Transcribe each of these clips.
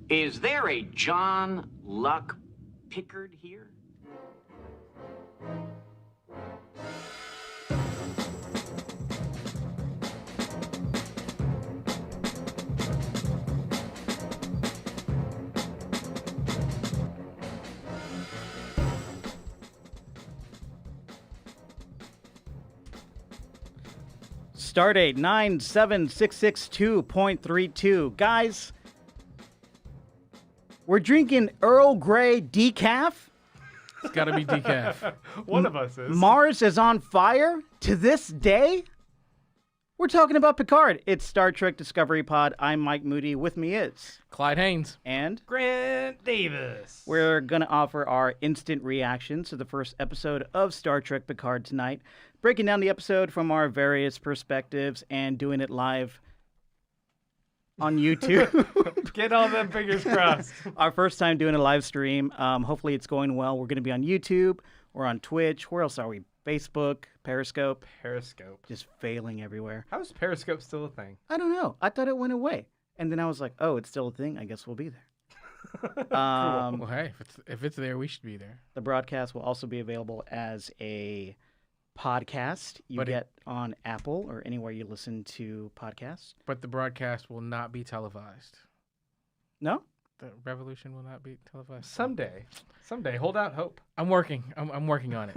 Is there a John Luck Picard here? Stardate 97662.32. Guys, we're drinking Earl Grey decaf. It's got to be decaf. One of us is. Mars is on fire to this day. We're talking about Picard. It's Star Trek Discovery Pod. I'm Mike Moody. With me is Clyde Haynes. And Grant Davis. we're going to offer our instant reactions to the first episode of Star Trek Picard tonight, breaking down the episode from our various perspectives and doing it live on YouTube. Get all them fingers crossed. Our first time doing a live stream. Hopefully it's going well. We're going to be on YouTube. We're on Twitch. Where else are we? Facebook, Periscope. Periscope. Just failing everywhere. How is Periscope still a thing? I don't know. I thought it went away. And then I was like, oh, it's still a thing. I guess we'll be there. Well, hey, if it's there, we should be there. The broadcast will also be available as a podcast you get on Apple or anywhere you listen to podcasts. But the broadcast will not be televised. No? The revolution will not be televised. Someday. Hold out hope. I'm working. I'm working on it.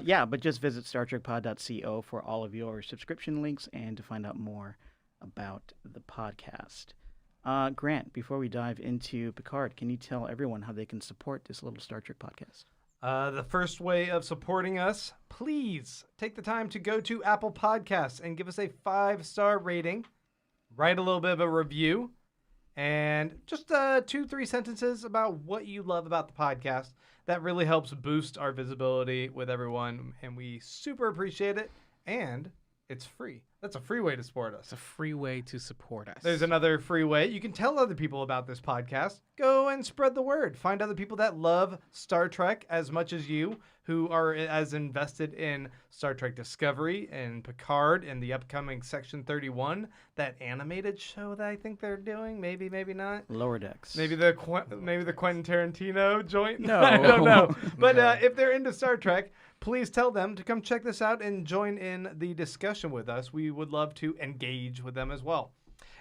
Yeah, but just visit StarTrekPod.co for all of your subscription links and to find out more about the podcast. Grant, before we dive into Picard, can you tell everyone how they can support this little Star Trek podcast? The first way of supporting us, please take the time to go to Apple Podcasts and give us a 5-star rating. Write a little bit of a review. And just 2-3 sentences about what you love about the podcast. That really helps boost our visibility with everyone, and we super appreciate it. And it's free. That's a free way to support us. It's a free way to support us. There's another free way. You can tell other people about this podcast. Go and spread the word. Find other people that love Star Trek as much as you, who are as invested in Star Trek Discovery and Picard and the upcoming Section 31, that animated show that I think they're doing. Maybe, maybe not. Lower Decks. Maybe the Quentin Tarantino joint. No. I don't know. But if they're into Star Trek, please tell them to come check this out and join in the discussion with us. We would love to engage with them as well.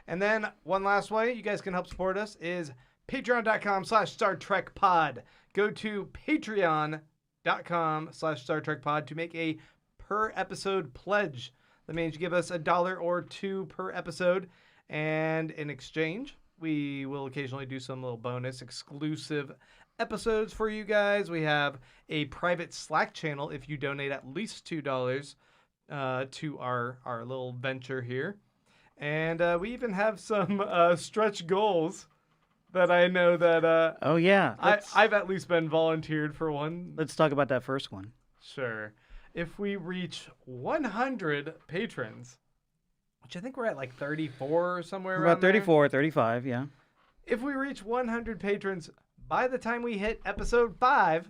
And then one last way you guys can help support us is patreon.com/StarTrekPod. Go to patreon.com/StarTrekPod to make a per episode pledge. That means you give us $1 or $2 per episode. And in exchange, we will occasionally do some little bonus exclusive episodes for you guys. We have a private Slack channel if you donate at least $2 to our little venture here. And we even have some stretch goals that I know that Oh, yeah. I've at least been volunteered for one. Let's talk about that first one. Sure. If we reach 100 patrons, which I think we're at like 34 or somewhere around About 34, 35, yeah. If we reach 100 patrons by the time we hit episode 5,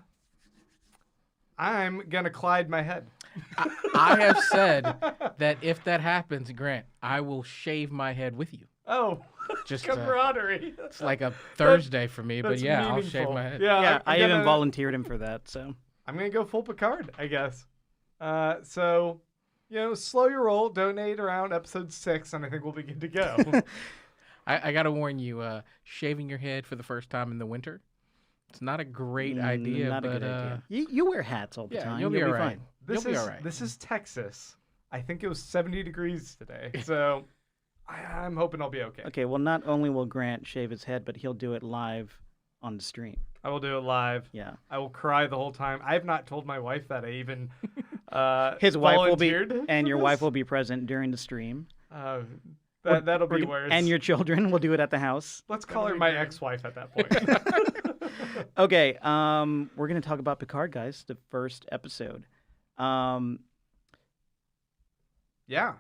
I'm going to Clyde my head. I have said that if that happens, Grant, I will shave my head with you. Oh, Just camaraderie. it's like a Thursday for me, but That's yeah, I'll meaningful. shave my head. Yeah, I even volunteered him for that, so. I'm going to go full Picard, I guess. So, slow your roll, donate around episode 6, and I think we'll be good to go. I got to warn you, shaving your head for the first time in the winter, it's not a great idea. Not but, a good idea. You wear hats all the time. You'll be all right. fine. This You'll be is all right. This is Texas. I think it was 70 degrees today, so I'm hoping I'll be okay. Okay, well, not only will Grant shave his head, but he'll do it live on the stream. I will do it live. Yeah. I will cry the whole time. I have not told my wife that I even His wife will be, volunteered and for your this. wife will be present during the stream. That'll be worse. And your children will do it at the house. Let's call her my ex-wife at that point. Okay, we're going to talk about Picard, guys, the first episode. Yeah.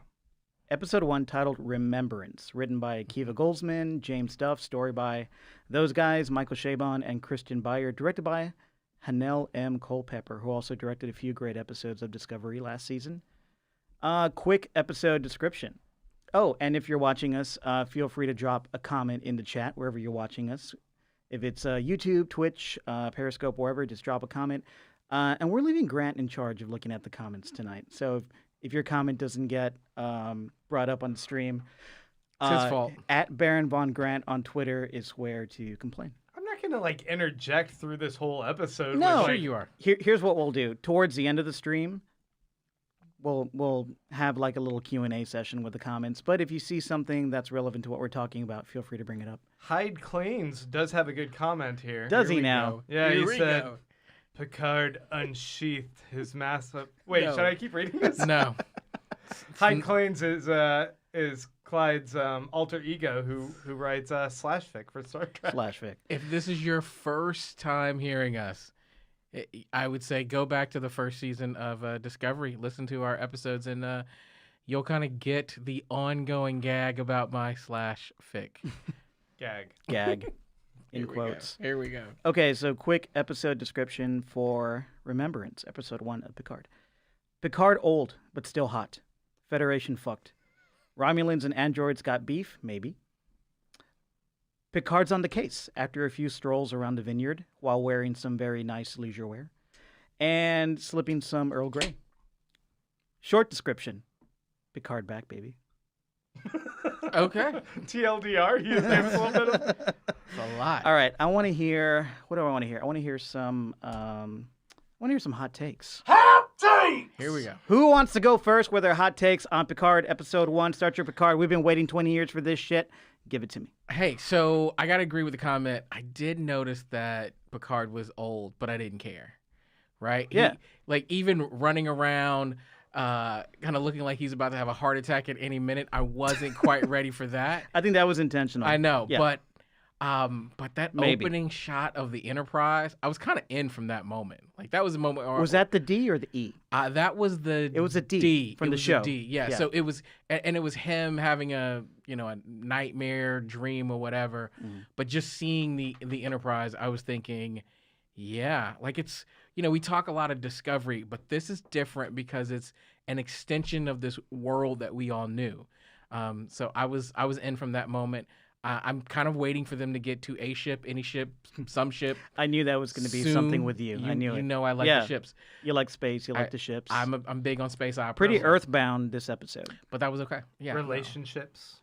Episode 1, titled Remembrance, written by Akiva Goldsman, James Duff, story by those guys, Michael Chabon and Christian Beyer, directed by Hanel M. Culpepper, who also directed a few great episodes of Discovery last season. Quick episode description. Oh, and if you're watching us, feel free to drop a comment in the chat wherever you're watching us. If it's YouTube, Twitch, Periscope, wherever, just drop a comment. And we're leaving Grant in charge of looking at the comments tonight. So if your comment doesn't get brought up on the stream, It's his fault. At Baron Von Grant on Twitter is where to complain. I'm not gonna like interject through this whole episode. No. with, Sure like, you are. Here's what we'll do. Towards the end of the stream, we'll have like a little Q&A session with the comments. But if you see something that's relevant to what we're talking about, feel free to bring it up. Hyde Clanes does have a good comment here. Does Here he we now? go. Yeah, Here he we said go. Picard unsheathed his massive. Wait, No. should I keep reading this? No. Hyde Clanes is Clyde's alter ego who writes slash fic for Star Trek. Flashfic. If this is your first time hearing us, I would say go back to the first season of Discovery, listen to our episodes, and you'll kind of get the ongoing gag about my slash fic. Gag. Gag. In Here we go. quotes. Here we go. Okay, so quick episode description for Remembrance, episode 1 of Picard. Picard old, but still hot. Federation fucked. Romulans and androids got beef? Maybe. Picard's on the case after a few strolls around the vineyard while wearing some very nice leisure wear and slipping some Earl Grey. Short description. Picard back, baby. Okay. TLDR. He is a little bit of. It's a lot. All right, I want to hear. What do I want to hear? I want to hear some. I want to hear some hot takes. Here we go. Who wants to go first with their hot takes on Picard, episode 1, Star Trek Picard? We've been waiting 20 years for this shit. Give it to me. Hey, so I got to agree with the comment. I did notice that Picard was old, but I didn't care. Right? Yeah. Like, even running around, kind of looking like he's about to have a heart attack at any minute, I wasn't quite ready for that. I think that was intentional. I know, Yeah. but that Maybe. opening shot of the Enterprise, I was kind of in from that moment. Like, that was a moment. Was that the D or the E? That was the. It was a D from It the was a show. D. Yeah. Yeah. So it was, and it was him having a nightmare dream or whatever. But just seeing the Enterprise, I was thinking, yeah, like it's we talk a lot of Discovery, but this is different because it's an extension of this world that we all knew. So I was in from that moment. I'm kind of waiting for them to get to a ship, any ship, some ship. I knew that was going to be something with you. I knew it. You know I like Yeah. the ships. You like space. You like the ships. I'm big on space opera. Pretty earthbound this episode. but that was okay. Yeah, no. Relationships.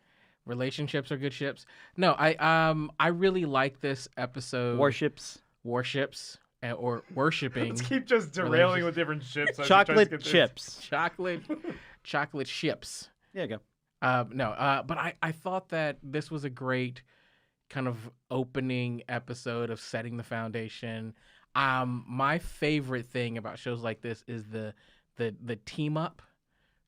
Relationships are good ships. No, I really like this episode. Warships. Warships or worshipping Let's keep just derailing with different ships. as we try to Chocolate get this. chips. chocolate ships. There you go. But I thought that this was a great kind of opening episode of setting the foundation. My favorite thing about shows like this is the team up,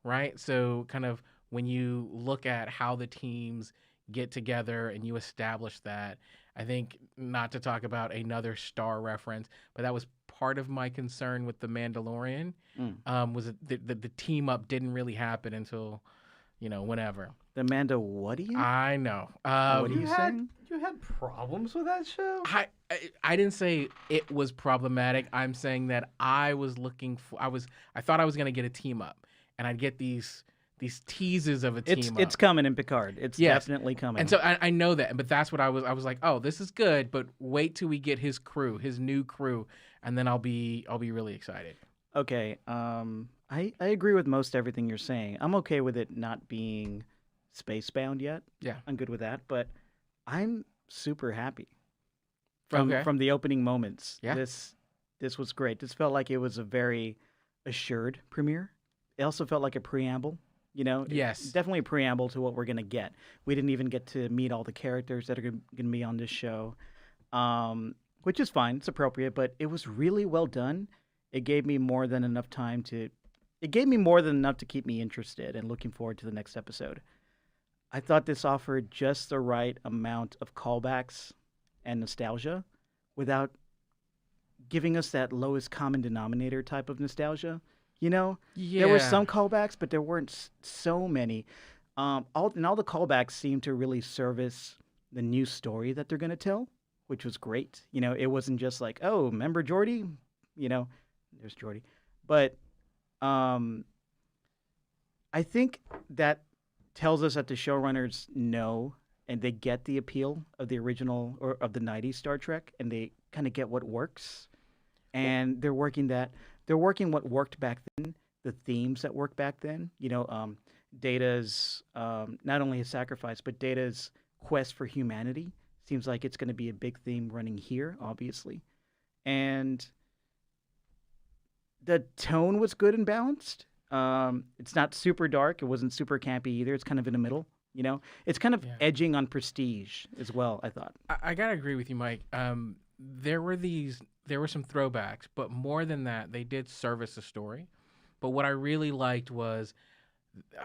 right? So kind of when you look at how the teams get together and you establish that, I think, not to talk about another Star reference, but that was part of my concern with The Mandalorian, was that the team up didn't really happen until, whenever. The Mandalorian? I know. What are you You saying? had problems with that show? I didn't say it was problematic. I'm saying that I was looking for. I thought I was gonna get a team up, and I'd get these teases of a team up. It's coming in Picard. It's Yes. definitely coming. And so I know that, but that's what I was like, oh, this is good, but wait till we get his new crew, and then I'll be really excited. Okay. I agree with most everything you're saying. I'm okay with it not being space-bound yet. Yeah. I'm good with that, but I'm super happy from Okay. from the opening moments. Yeah. This was great. This felt like it was a very assured premiere. It also felt like a preamble. Yes. Definitely a preamble to what we're gonna get. We didn't even get to meet all the characters that are gonna be on this show, which is fine. It's appropriate, but it was really well done. It gave me more than enough time to. It gave me more than enough to keep me interested and looking forward to the next episode. I thought this offered just the right amount of callbacks and nostalgia without giving us that lowest common denominator type of nostalgia. Yeah. There were some callbacks, but there weren't so many. All the callbacks seemed to really service the new story that they're going to tell, which was great. It wasn't just like, oh, remember Geordi? There's Geordi. But I think that tells us that the showrunners know and they get the appeal of the original or of the 90s Star Trek, and they kind of get what works. And they're working what worked back then, the themes that worked back then. Data's not only his sacrifice, but Data's quest for humanity seems like it's going to be a big theme running here, obviously. And the tone was good and balanced. It's not super dark. It wasn't super campy either. It's kind of in the middle. It's kind of edging on prestige as well, I thought. I gotta agree with you, Mike. There were some throwbacks, but more than that, they did service the story. But what I really liked was,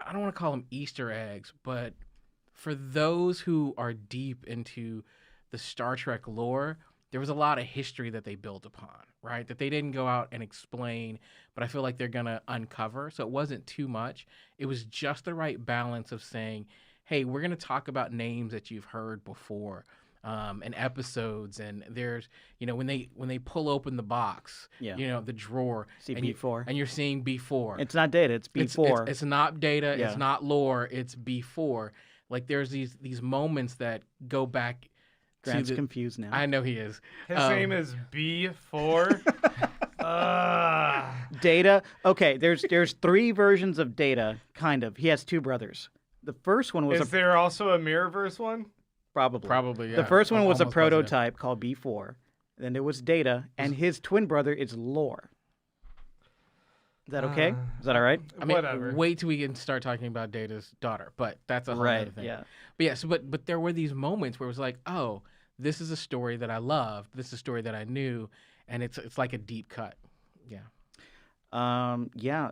I don't want to call them Easter eggs, but for those who are deep into the Star Trek lore, there was a lot of history that they built upon, right? That they didn't go out and explain, but I feel like they're going to uncover. So it wasn't too much. It was just the right balance of saying, hey, we're going to talk about names that you've heard before and episodes. And there's, when they pull open the box, the drawer. See B4. And you're seeing B4. It's not Data, it's B4. It's not Data, it's not lore, it's B4. Like there's these moments that go back. Grant's confused now. I know he is. His name is B4. Data. Okay, there's 3 versions of Data, kind of. He has 2 brothers. The first one was Is there also a Mirrorverse one? Probably, yeah. The first one was a Almost prototype called B4. Then there was Data, and his twin brother is Lore. Is that okay? Is that all right? I mean, whatever. wait till we can start talking about Data's daughter, but that's a whole other thing. Yeah. But yeah, but there were these moments where it was like, oh, this is a story that I loved. This is a story that I knew, and it's like a deep cut. Yeah.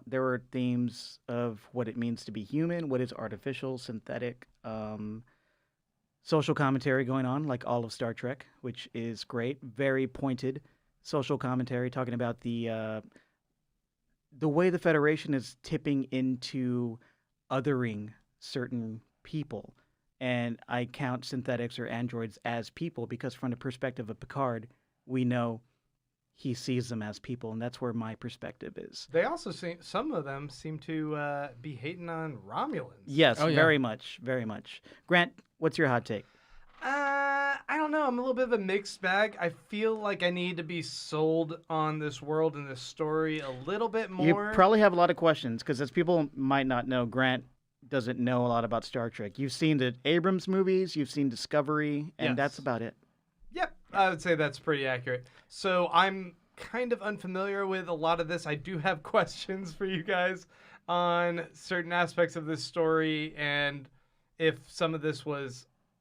There were themes of what it means to be human, what is artificial, synthetic, social commentary going on, like all of Star Trek, which is great. Very pointed social commentary, talking about the way the Federation is tipping into othering certain people. And I count synthetics or androids as people because from the perspective of Picard, we know he sees them as people, and that's where my perspective is. They also some of them seem to be hating on Romulans. Yes, very much, very much. Grant, what's your hot take? I don't know. I'm a little bit of a mixed bag. I feel like I need to be sold on this world and this story a little bit more. You probably have a lot of questions because, as people might not know, Grant doesn't know a lot about Star Trek. You've seen the Abrams movies, you've seen Discovery, and that's about it. Yep, I would say that's pretty accurate. So I'm kind of unfamiliar with a lot of this. I do have questions for you guys on certain aspects of this story and if some of this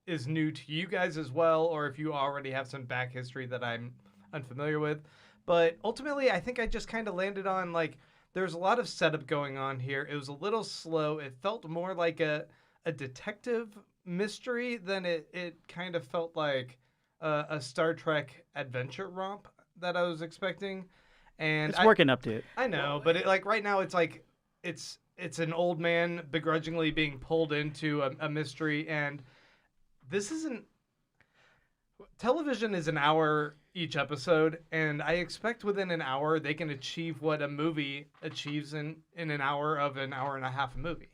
is new to you guys as well, or if you already have some back history that I'm unfamiliar with. But ultimately, I think I just kind of landed on, like, there's a lot of setup going on here. It was a little slow. It felt more like a detective mystery than it kind of felt like a Star Trek adventure romp that I was expecting. And it's working up to it. I know, but right now it's like it's an old man begrudgingly being pulled into a mystery, and this isn't... Television is an hour each episode, and I expect within an hour they can achieve what a movie achieves in an hour and a half a movie.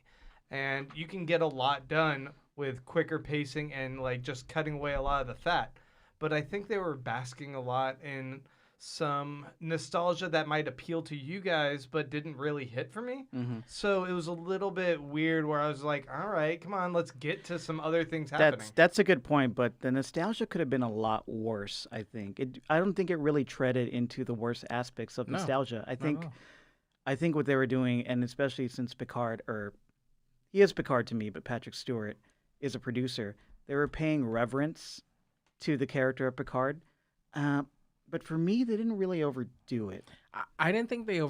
And you can get a lot done with quicker pacing and just cutting away a lot of the fat. But I think they were basking a lot in some nostalgia that might appeal to you guys but didn't really hit for me. Mm-hmm. So it was a little bit weird where I was like, all right, come on, let's get to some other things happening. That's a good point, but the nostalgia could have been a lot worse, I think. I don't think it really treaded into the worst aspects of nostalgia. I think what they were doing, and especially since Picard, or he is Picard to me, but Patrick Stewart is a producer, they were paying reverence to the character of Picard. But for me, they didn't really overdo it. I didn't think they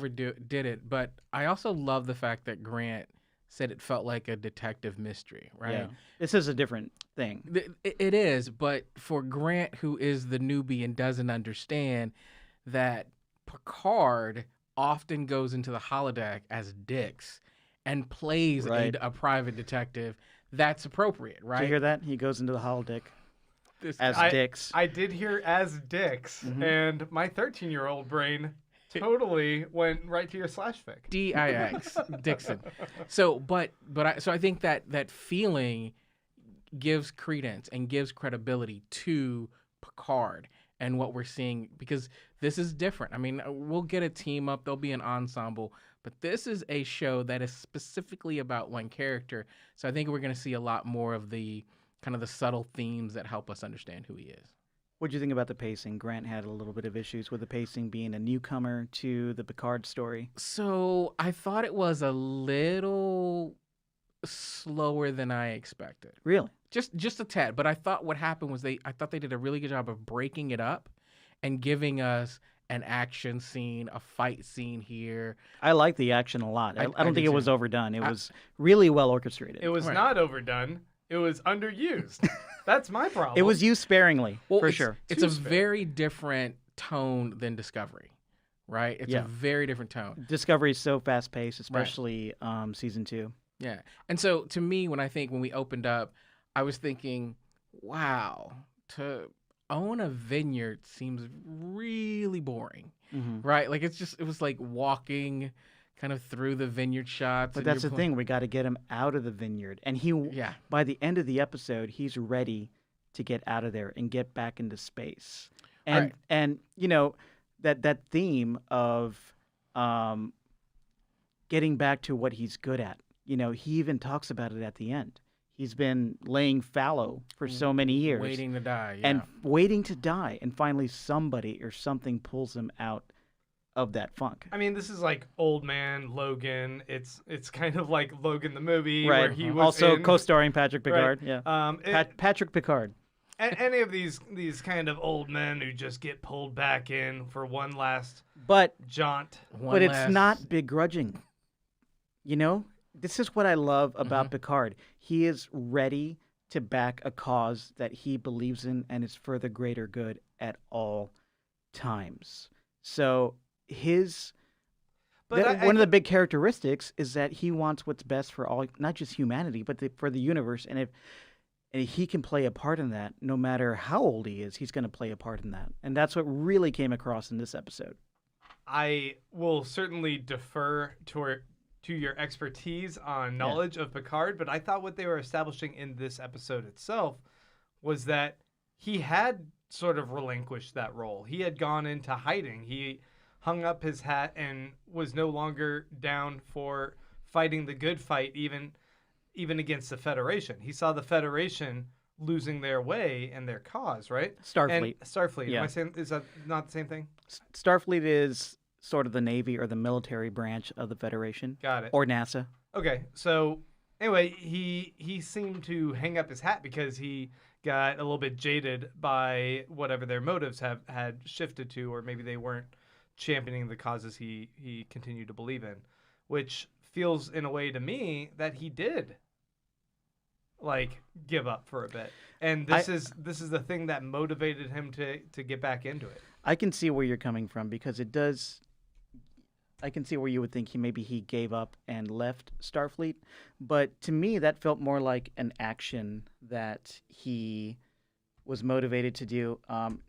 did it, but I also love the fact that Grant said it felt like a detective mystery, right? Yeah. This is a different thing. It is, but for Grant, who is the newbie and doesn't understand that Picard often goes into the holodeck as Dix and plays a private detective, that's appropriate, right? Did you hear that? He goes into the holodeck. As Dix. I did hear as Dix, and my 13-year-old brain totally went right to your slash fic. Dix Dixon. So I think that feeling gives credence and gives credibility to Picard and what we're seeing, because this is different. I mean, we'll get a team up, there'll be an ensemble, but this is a show that is specifically about one character. So I think we're going to see a lot more of the kind of the subtle themes that help us understand who he is. What do you think about the pacing? Grant had a little bit of issues with the pacing, being a newcomer to the Picard story. So I thought it was a little slower than I expected. Really? Just a tad. But I thought what happened was I thought they did a really good job of breaking it up and giving us an action scene, a fight scene here. I like the action a lot. I don't think it was too. overdone. It was really well orchestrated. It was Right. not overdone. It was underused. That's my problem. It was used sparingly, for sure. It's a Too sparing. very different tone than Discovery, right? It's Yeah. a very different tone. Discovery is so fast-paced, especially season 2. Yeah. And so to me, when we opened up, I was thinking, wow, to own a vineyard seems really boring, Mm-hmm. right? Like it was like walking kind of through the vineyard shots. But and that's you're the pl- thing. We got to get him out of the vineyard. And Yeah. by the end of the episode, he's ready to get out of there and get back into space. And Right. and you know, that theme of getting back to what he's good at. You know, he even talks about it at the end. He's been laying fallow for so many years. Waiting to die. Yeah. And waiting to die. And finally somebody or something pulls him out of that funk. I mean, this is like Old Man Logan. It's kind of like Logan the movie where Right. he was Also in, co-starring Patrick Picard. Right. Yeah. Patrick Picard. Any of these kind of old men who just get pulled back in for one last But jaunt. One it's last- not begrudging. You know? This is what I love about Picard. He is ready to back a cause that he believes in and is for the greater good at all times. So But one of the big characteristics is that he wants what's best for all, not just humanity, but for the universe. And if he can play a part in that, no matter how old he is, he's going to play a part in that. And that's what really came across in this episode. I will certainly defer to your expertise on knowledge of Picard, but I thought what they were establishing in this episode itself was that he had sort of relinquished that role. He had gone into hiding. He hung up his hat and was no longer down for fighting the good fight, even against the Federation. He saw the Federation losing their way and their cause, right? Starfleet. And Starfleet. Yeah. Am I saying, is that not the same thing? Starfleet is sort of the Navy or the military branch of the Federation. Got it. Or NASA. Okay, so anyway, he seemed to hang up his hat because he got a little bit jaded by whatever their motives had shifted to, or maybe they weren't championing the causes he continued to believe in, which feels in a way to me that he did like give up for a bit. And this is the thing that motivated him to get back into it. I can see where you're coming from because it does. I can see where you would think he gave up and left Starfleet, but to me that felt more like an action that he was motivated to do,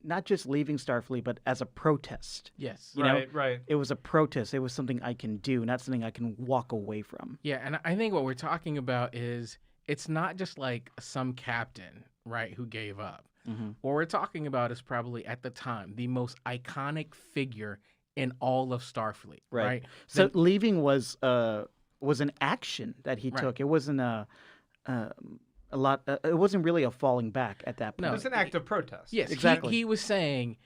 not just leaving Starfleet, but as a protest. Yes. You know, Right. it was a protest. It was something I can do, not something I can walk away from. Yeah, and I think what we're talking about is it's not just like some captain, right, who gave up. Mm-hmm. What we're talking about is probably at the time the most iconic figure in all of Starfleet, right? So leaving was an action that he Right. took. It wasn't a lot. It wasn't really a falling back at that point. No. It was an act of protest. Yes, Exactly. He was saying,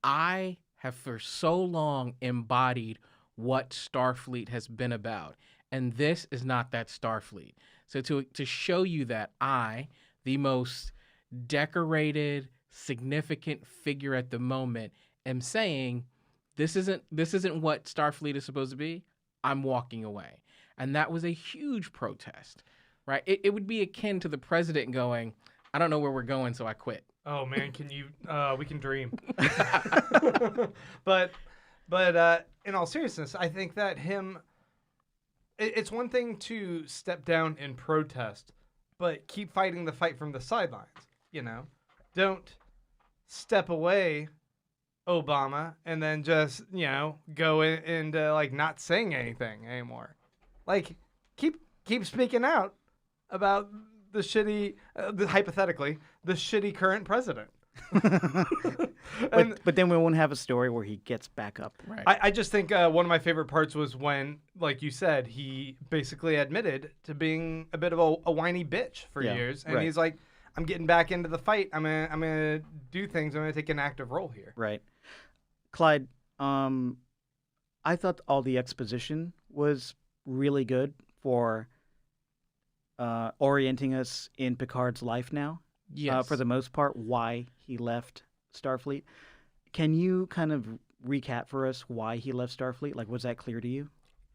I have for so long embodied what Starfleet has been about, and this is not that Starfleet. So to show you that I, the most decorated, significant figure at the moment, am saying, this isn't what Starfleet is supposed to be. I'm walking away, and that was a huge protest, right? It would be akin to the president going, I don't know where we're going, so I quit. Oh man, can you? We can dream. but in all seriousness, I think that it's one thing to step down and protest, but keep fighting the fight from the sidelines. You know, don't step away Obama and then just, go into like not saying anything anymore. Like keep speaking out about the shitty, hypothetically, the shitty current president. But then we won't have a story where he gets back up. Right. I just think one of my favorite parts was when, like you said, he basically admitted to being a bit of a whiny bitch for years, and he's like, "I'm getting back into the fight. I'm gonna do things. I'm gonna take an active role here." Right. Clyde, I thought all the exposition was really good for orienting us in Picard's life now. Yes. For the most part, why he left Starfleet. Can you kind of recap for us why he left Starfleet? Like, was that clear to you?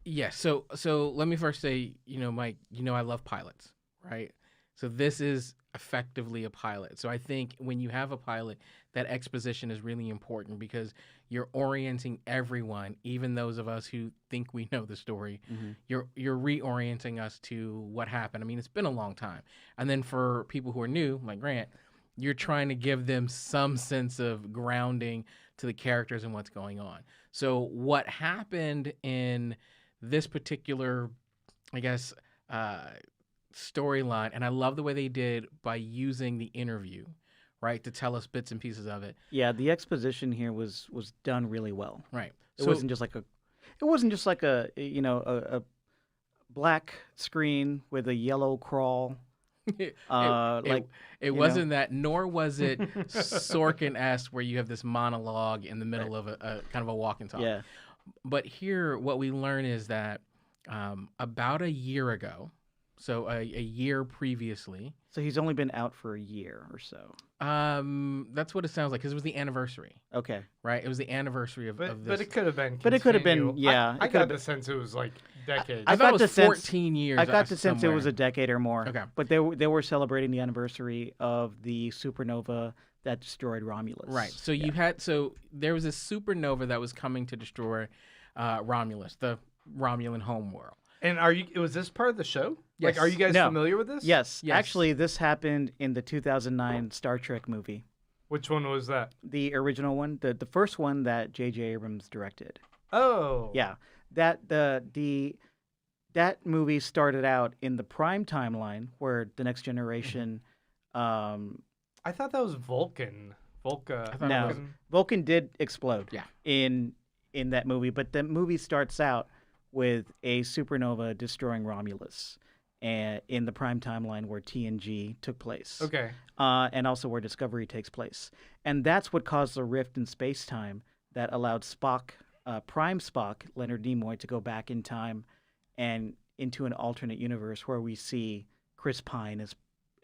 Yes. So let me first say, Mike, I love pilots, right? So this is effectively a pilot. So I think when you have a pilot, that exposition is really important because you're orienting everyone, even those of us who think we know the story. Mm-hmm. You're reorienting us to what happened. I mean, it's been a long time. And then for people who are new, like Grant, you're trying to give them some sense of grounding to the characters and what's going on. So what happened in this particular, I guess, storyline, and I love the way they did by using the interview, right, to tell us bits and pieces of it. Yeah, the exposition here was done really well. Right. It wasn't just like a black screen with a yellow crawl. It wasn't that, nor was it Sorkin-esque where you have this monologue in the middle of a kind of a walk and talk. Yeah. But here, what we learn is that about a year ago, so a year previously. So he's only been out for a year or so. That's what it sounds like because it was the anniversary. Okay. Right? It was the anniversary of this. But it could have been. But it could have been, continual. yeah. I got the sense it was like decades. I thought it got was the sense- 14 years. I got the sense it somewhere. was a decade or more. Okay. But they were celebrating the anniversary of the supernova that destroyed Romulus. Right. So Yeah. there was a supernova that was coming to destroy Romulus, the Romulan homeworld. And was this part of the show? Yes. Like, are you guys No. familiar with this? Yes. Yes. Actually, this happened in the 2009 Star Trek movie. Which one was that? The original one, the first one that J.J. Abrams directed. Oh. Yeah. That movie started out in the Prime timeline where the Next Generation I thought that was Vulcan. thought No. it was- Vulcan did explode. Yeah. In that movie, but the movie starts out with a supernova destroying Romulus, and in the Prime timeline where TNG took place. Okay. And also where Discovery takes place, and that's what caused the rift in space-time that allowed Spock, Prime Spock, Leonard Nimoy, to go back in time and into an alternate universe where we see Chris Pine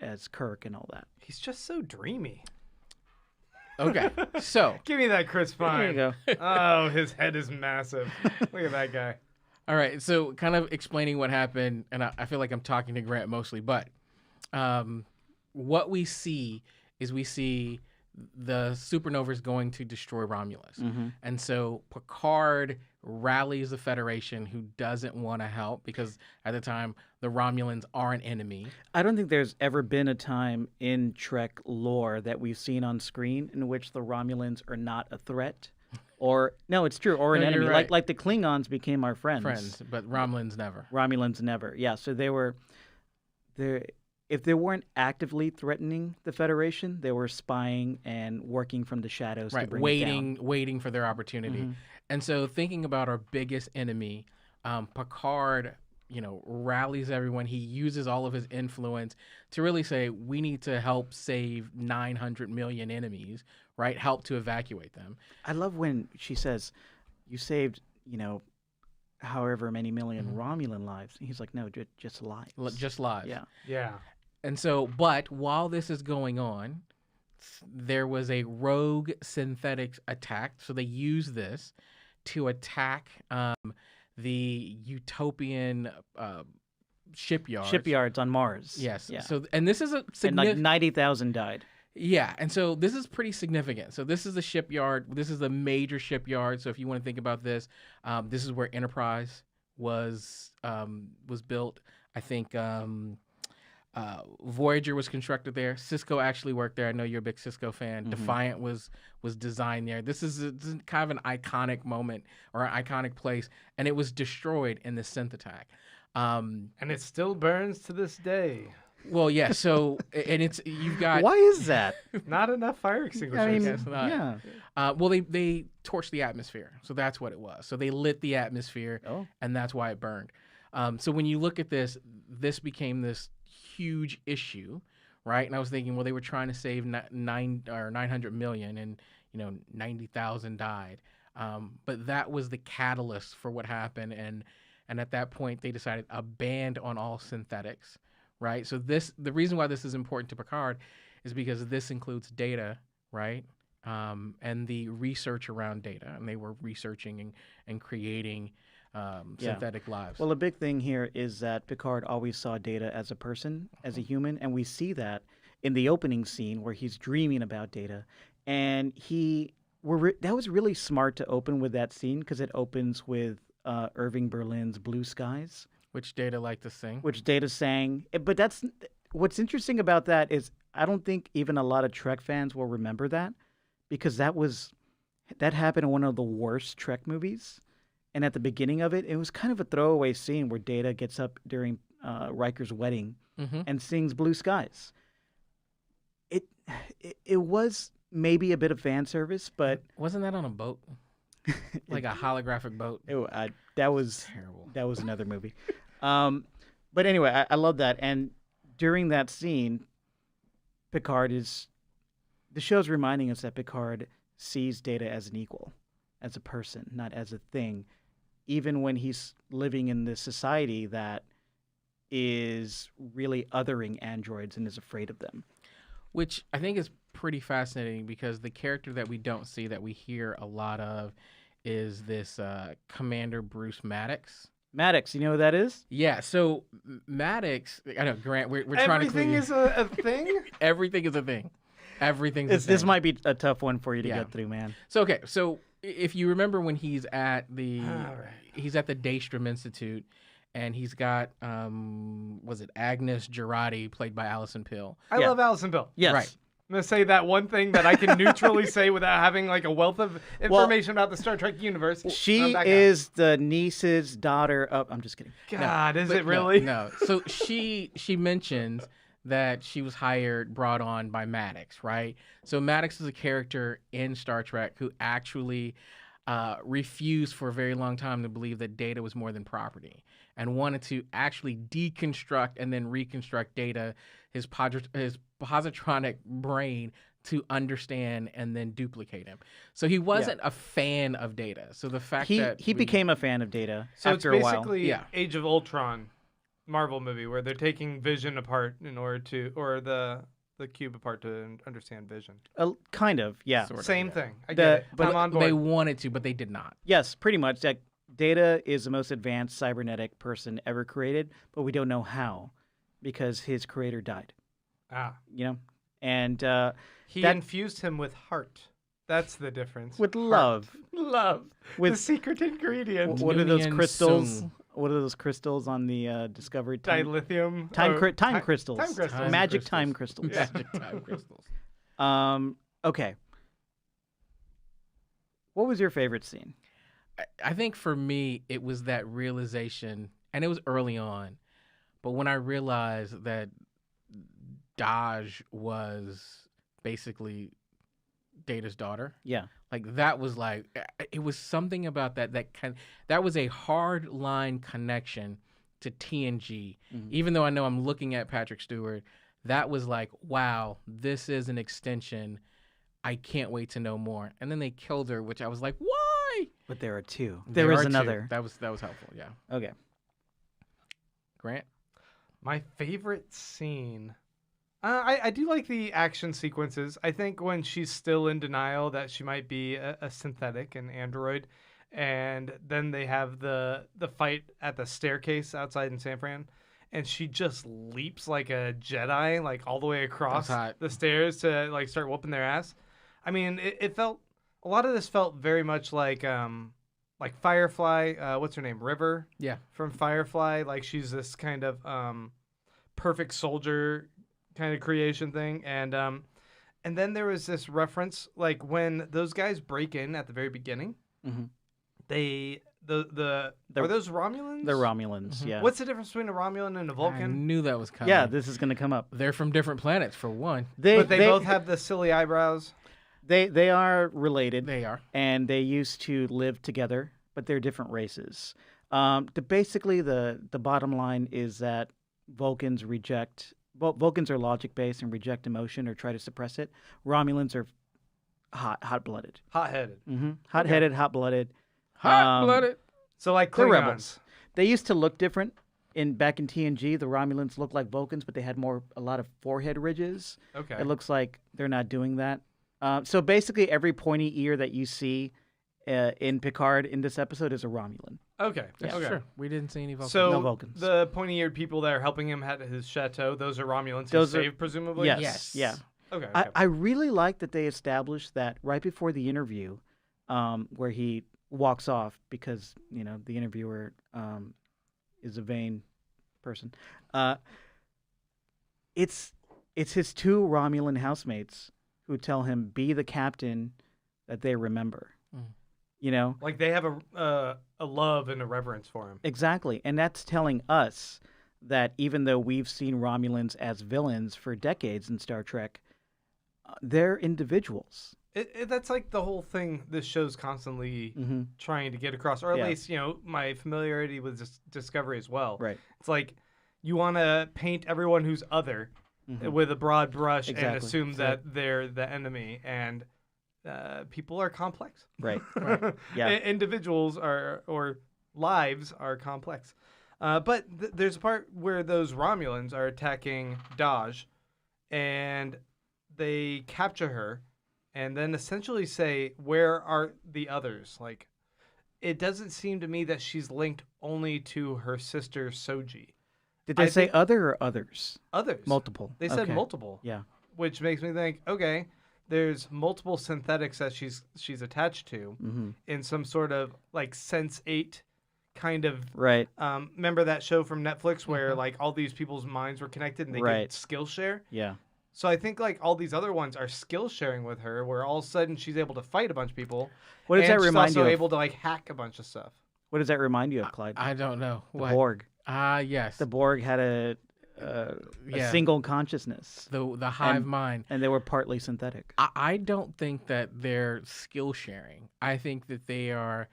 as Kirk and all that. He's just so dreamy. Okay. So, Give me that Chris Pine. There you go. Oh, his head is massive. Look at that guy. all right. So, kind of explaining what happened, and I feel like I'm talking to Grant mostly, but what we see is the supernova is going to destroy Romulus. Mm-hmm. And so Picard rallies the Federation, who doesn't want to help because at the time the Romulans are an enemy. I don't think there's ever been a time in Trek lore that we've seen on screen in which the Romulans are not a threat. Or no, it's true, or an No, you're enemy. right. Like the Klingons became our friends. But Romulans never. Romulans never. Yeah, so they were there. If they weren't actively threatening the Federation, they were spying and working from the shadows to Right, bring it down. waiting for their opportunity. Mhm. And so thinking about our biggest enemy, Picard, rallies everyone. He uses all of his influence to really say, we need to help save 900 million enemies, right? Help to evacuate them. I love when she says, "You saved, however many million Romulan lives." And he's like, "No, just lives." Just live. Yeah. Yeah. And so, but while this is going on, there was a rogue synthetic attack. So they use this to attack the utopian shipyards. Shipyards on Mars. Yes. Yeah. So, and this is a And like significant. 90,000 died. Yeah, and so this is pretty significant. So this is the shipyard. This is the major shipyard. So if you want to think about this, this is where Enterprise was built. I think Voyager was constructed there. Cisco actually worked there. I know you're a big Cisco fan. Mhm. Defiant was designed there. This is kind of an iconic moment or an iconic place, and it was destroyed in the synth attack. And it still burns to this day. Well, yeah. So, and you've got Why is that? Not enough fire extinguishers. I mean, guess not. yeah. well, they torched the atmosphere, so that's what it was. So they lit the atmosphere, Oh. and that's why it burned. So when you look at this became this huge issue, right? And I was thinking, well, they were trying to save 900 million, and 90,000 died. But that was the catalyst for what happened, and at that point they decided a ban on all synthetics, right? So the reason why this is important to Picard is because this includes data, right? And the research around data, and they were researching and creating synthetic lives. Well, a big thing here is that Picard always saw Data as a person, as a human, and we see that in the opening scene where he's dreaming about Data, and that was really smart to open with that scene because it opens with Irving Berlin's Blue Skies, which Data liked to sing. which Data sang. But what's interesting about that is I don't think even a lot of Trek fans will remember that because that happened in one of the worst Trek movies. And at the beginning of it, it was kind of a throwaway scene where Data gets up during Riker's wedding and sings Blue Skies. It was maybe a bit of fan service, but Wasn't that on a boat? Like a holographic boat? that was Terrible. That was another movie. But anyway, I love that. And during that scene, the show's reminding us that Picard sees Data as an equal, as a person, not as a thing, even when he's living in this society that is really othering androids and is afraid of them. Which I think is pretty fascinating because the character that we don't see, that we hear a lot of, is this Commander Bruce Maddox. Maddox, you know who that is? Yeah, so Maddox, I know, Grant, we're trying to Everything is a thing? Everything is a thing. Everything's a This thing. might be a tough one for you to Yeah. get through, man. So, okay, so if you remember when he's at the All right. he's at the Daystrom Institute, and he's got was it Agnes Girardi, played by Alison Pill. I Yeah. love Alison Pill. Yes. Right. I'm going to say that one thing that I can neutrally say without having like a wealth of information about the Star Trek universe. She I'm that guy. is the niece's daughter of... I'm just kidding. God, is But it really? No. So she mentions that she was brought on by Maddox, right? So Maddox is a character in Star Trek who actually refused for a very long time to believe that Data was more than property, and wanted to actually deconstruct and then reconstruct Data, his positronic brain, to understand and then duplicate him. So he wasn't a fan of Data. So the fact that he became a fan of Data So after it's a while. basically Yeah. Age of Ultron Marvel movie where they're taking Vision apart in order to, or the cube apart to understand Vision. Kind of, yeah. Sort of, Same yeah. thing. I The- get it. but I'm on board. They wanted to, but they did not. Yes, pretty much. That Data is the most advanced cybernetic person ever created, but we don't know how because his creator died. And He that- infused him with heart. That's the difference. with Heart. love. Love. With- the secret ingredient. What are those Noonien crystals? Sung. What are those crystals on the Discovery? Dilithium. Time or crystals. Time crystals. Time Magic crystals. time crystals. Yeah. Magic time crystals. Okay. What was your favorite scene? I think for me, it was that realization, and it was early on, but when I realized that Daj was basically Data's daughter, Yeah. like that was like, it was something about that was a hard line connection to TNG. Mhm. Even though I know I'm looking at Patrick Stewart, that was like, wow, this is an extension. I can't wait to know more. And then they killed her, which I was like, why? But there are two. There is are two. another. That was helpful. Yeah. Okay. Grant. My favorite scene. I do like the action sequences. I think when she's still in denial that she might be a synthetic, an android, and then they have the fight at the staircase outside in San Fran, and she just leaps like a Jedi, like all the way across hot. the stairs to like start whooping their ass. I mean, it felt, a lot of this felt very much like Firefly. What's her name? River. Yeah. From Firefly. Like she's this kind of perfect soldier kind of creation thing. And then there was this reference, like when those guys break in at the very beginning, Mm-hmm. are those Romulans? They're Romulans, yeah. What's the difference between a Romulan and a I Vulcan? knew that was coming. Yeah, this is going to come up. They're from different planets, for one. But they both have the silly eyebrows. They are related. They are. And they used to live together, but they're different races. Basically, the bottom line is that Vulcans are logic-based and reject emotion or try to suppress it. Romulans are hot-blooded. Hot-headed. Mm-hmm. Hot-headed, hot-blooded. Hot-blooded. So like They're Klingons. rebels. They used to look different. Back in TNG, the Romulans looked like Vulcans, but they had a lot of forehead ridges. Okay. It looks like they're not doing that. So basically, every pointy ear that you see in Picard in this episode is a Romulan. Okay. That's okay. true. We didn't see any Vulcans. So No Vulcans. the pointy-eared people that are helping him at his chateau, those are Romulans Those he are- saved, presumably? Yes. Yes. Yeah. Okay. I really like that they established that right before the interview, where he walks off because the interviewer is a vain person. It's his two Romulan housemates who tell him be the captain that they remember. Mm. Like they have a love and a reverence for him. Exactly, and that's telling us that even though we've seen Romulans as villains for decades in Star Trek, they're individuals. That's like the whole thing this show's constantly Mm-hmm. trying to get across, or at Yeah. least, my familiarity with Discovery as well. Right. It's like you want to paint everyone who's other Mhm. with a broad brush and Exactly. assume that they're the enemy, and people are complex. Right. Yeah. Individuals or lives are complex. But there's a part where those Romulans are attacking Daj, and they capture her, and then essentially say, "Where are the others?" Like, it doesn't seem to me that she's linked only to her sister Soji. Did they I say think- other or others? Others. Multiple. They said Okay. multiple. Yeah. Which makes me think, okay, there's multiple synthetics that she's attached to Mm-hmm. in some sort of like Sense8 kind of. Right. Remember that show from Netflix where like all these people's minds were connected and they Right. could skill share? Yeah. So I think like all these other ones are skill sharing with her, where all of a sudden she's able to fight a bunch of people. What does and that remind she's you also of? able to like hack a bunch of stuff. What does that remind you of, Clyde? I don't know. The What? Borg. Yes. The Borg had a Yeah. single consciousness, The hive And- mind. and they were partly synthetic. I don't think that they're skill sharing. I think that they are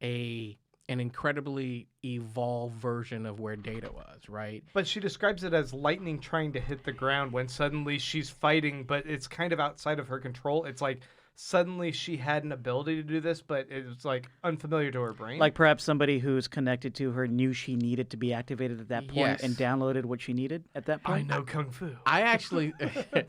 an incredibly evolved version of where Data was, right? But she describes it as lightning trying to hit the ground when suddenly she's fighting, but it's kind of outside of her control. It's like suddenly she had an ability to do this, but it was like unfamiliar to her brain. Like perhaps somebody who's connected to her knew she needed to be activated at that point Yes. and downloaded what she needed at that I point. know kung fu, I actually,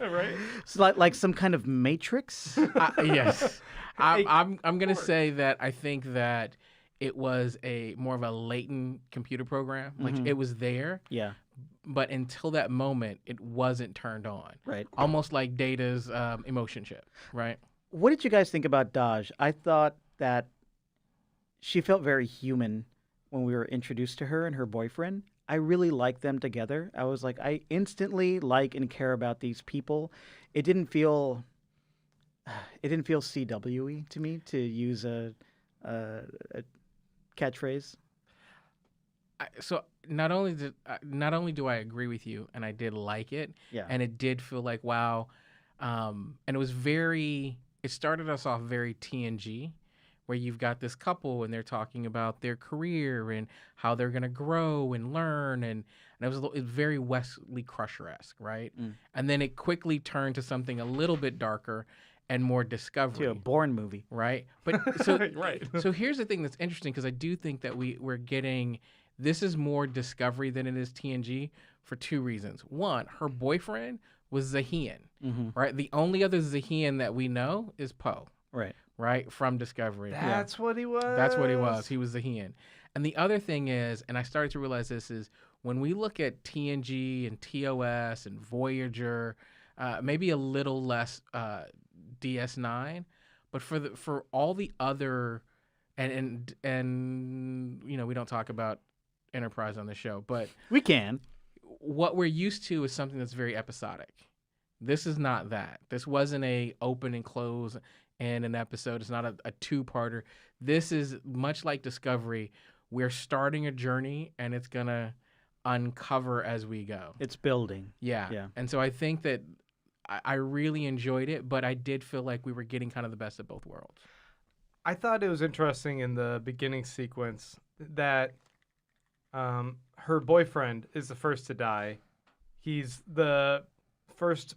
right? It's like some kind of matrix. yes, Hey, I'm gonna Borg. say that I think that it was more of a latent computer program. Like Mhm. it was there, Yeah. but until that moment, it wasn't turned on. Right. Almost like Data's emotion chip, right? What did you guys think about Daj? I thought that she felt very human when we were introduced to her and her boyfriend. I really liked them together. I was like, I instantly like and care about these people. It didn't feel CW-y to me, to use a catchphrase. So not only do I agree with you, and I did like it, Yeah. and it did feel like wow, and it was it started us off very TNG, where you've got this couple and they're talking about their career and how they're gonna grow and learn, and it was very Wesley Crusher-esque, right? Mm. And then it quickly turned to something a little bit darker and more Discovery. To a Bourne movie. Right. But so Right. So here's the thing that's interesting, because I do think that we're getting this is more Discovery than it is TNG for two reasons. One, her boyfriend was Zahian, Mm-hmm. right? The only other Zahian that we know is Poe, Right. right? From Discovery. That's what he was. That's what he was. He was Zahian. And the other thing is, and I started to realize this, is when we look at TNG and TOS and Voyager, maybe a little less DS9, but for all the other and we don't talk about Enterprise on the show, but We can. what we're used to is something that's very episodic. This is not that. This wasn't a open and close in an episode. It's not a two-parter. This is much like Discovery. We're starting a journey, and it's going to uncover as we go. It's building. Yeah. And so I think that I really enjoyed it, but I did feel like we were getting kind of the best of both worlds. I thought it was interesting in the beginning sequence that her boyfriend is the first to die. He's the first,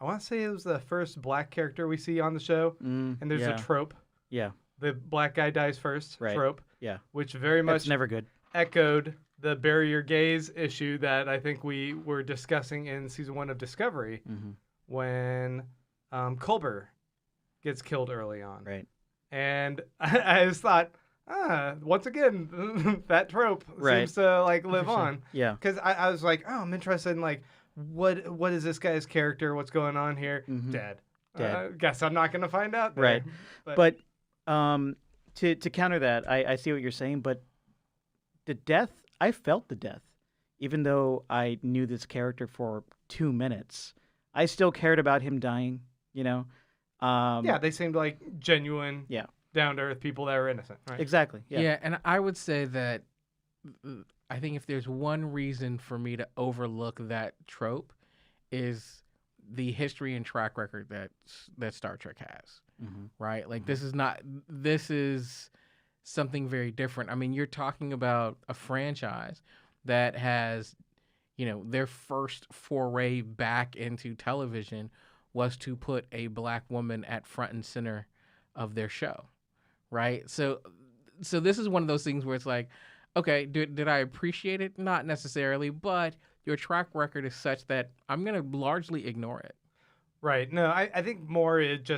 I want to say it was the first black character we see on the show. And there's a trope. Yeah. The black guy dies first, trope. Yeah. Which very much That's never good. echoed the bury your gaze issue that I think we were discussing in season 1 of Discovery when Culber gets killed early on. Right. And I just thought, once again, that trope seems to like live on. Yeah. Because I was like, oh, I'm interested in like, what is this guy's character? What's going on here? Dead. Guess I'm not going to find out there. Right. But to counter that, I see what you're saying, but the death, I felt the death. Even though I knew this character for 2 minutes, I still cared about him dying, you know? Yeah, they seemed like genuine, Yeah. down-to-earth people that were innocent, right? Exactly. Yeah, and I would say that I think if there's one reason for me to overlook that trope is the history and track record that Star Trek has, right? Like this is something very different. I mean, you're talking about a franchise that has, you know, their first foray back into television was to put a black woman at front and center of their show, right? So this is one of those things where it's like, okay, did I appreciate it? Not necessarily, but your track record is such that I'm going to largely ignore it. Right. No, I think more it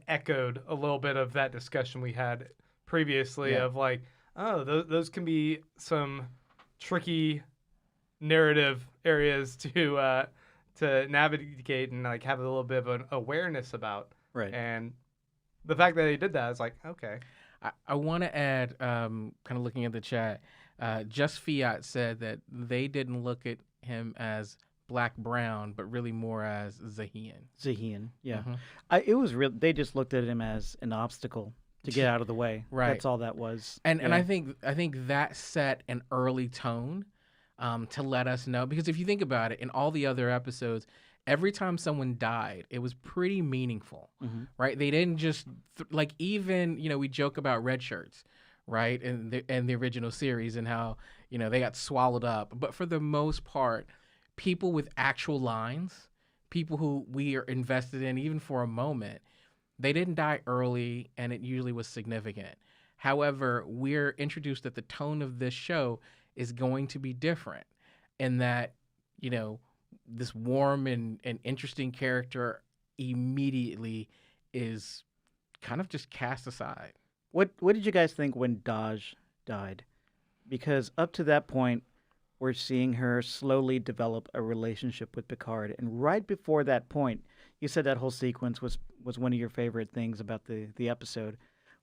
echoed a little bit of that discussion we had previously of like, oh, those can be some tricky narrative areas to navigate and like have a little bit of an awareness about. Right. And the fact that they did that is like, okay. I want to add, kind of looking at the chat, Just Fiat said that they didn't look at him as black-brown, but really more as Zahian. Yeah. It was real. They just looked at him as an obstacle to get out of the way. Right. That's all that was. And I think that set an early tone to let us know, because if you think about it, in all the other episodes, every time someone died, it was pretty meaningful, right? They didn't just like, even, you know, we joke about red shirts, right? And the original series and how, you know, they got swallowed up. But for the most part, people with actual lines, people who we are invested in even for a moment, they didn't die early, and it usually was significant. However, we're introduced that the tone of this show is going to be different, in that, you know, this warm and interesting character immediately is kind of just cast aside. What did you guys think when Daj died? Because up to that point, we're seeing her slowly develop a relationship with Picard, and right before that point, you said that whole sequence was one of your favorite things about the episode.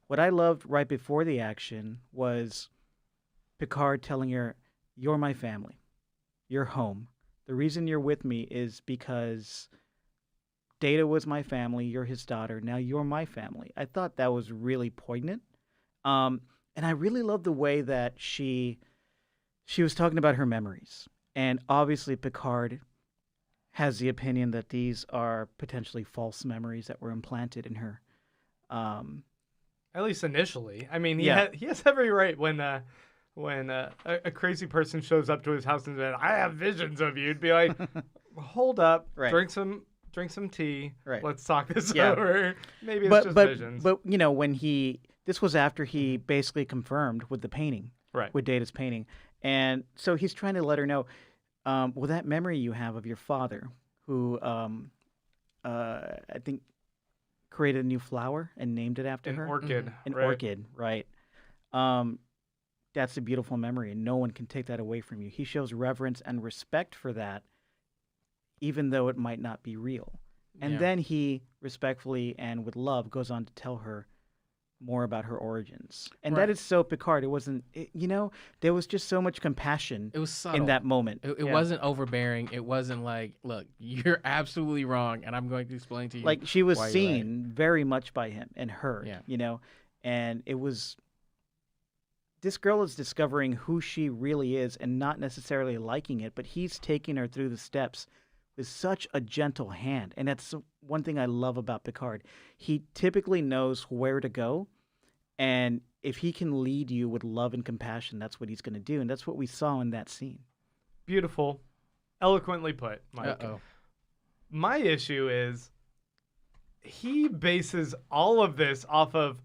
What I loved right before the action was Picard telling her, "You're my family. You're home. The reason you're with me is because Data was my family. You're his daughter. Now you're my family." I thought that was really poignant. And I really love the way that she was talking about her memories. And obviously Picard has the opinion that these are potentially false memories that were implanted in her. At least initially. I mean, he has every right when a crazy person shows up to his house and says, "I have visions of you," to be like, "Hold up, drink some tea, let's talk this over." Maybe it's just visions. But you know, this was after he basically confirmed with the painting, with Data's painting, and so he's trying to let her know, well, that memory you have of your father, who I think created a new flower and named it after her, orchid, orchid, right? That's a beautiful memory, and no one can take that away from you. He shows reverence and respect for that, even though it might not be real. And then he respectfully and with love goes on to tell her more about her origins. And Right. that is so Picard. It wasn't, there was just so much compassion It was subtle. in that moment. It wasn't overbearing. It wasn't like, look, you're absolutely wrong, and I'm going to explain to you. Like, she was why you're seen very much by him and her, Yeah. And it was, this girl is discovering who she really is and not necessarily liking it, but he's taking her through the steps with such a gentle hand. And that's one thing I love about Picard. He typically knows where to go, and if he can lead you with love and compassion, that's what he's going to do. And that's what we saw in that scene. Beautiful. Eloquently put, Mike. Uh-oh. My issue is he bases all of this off of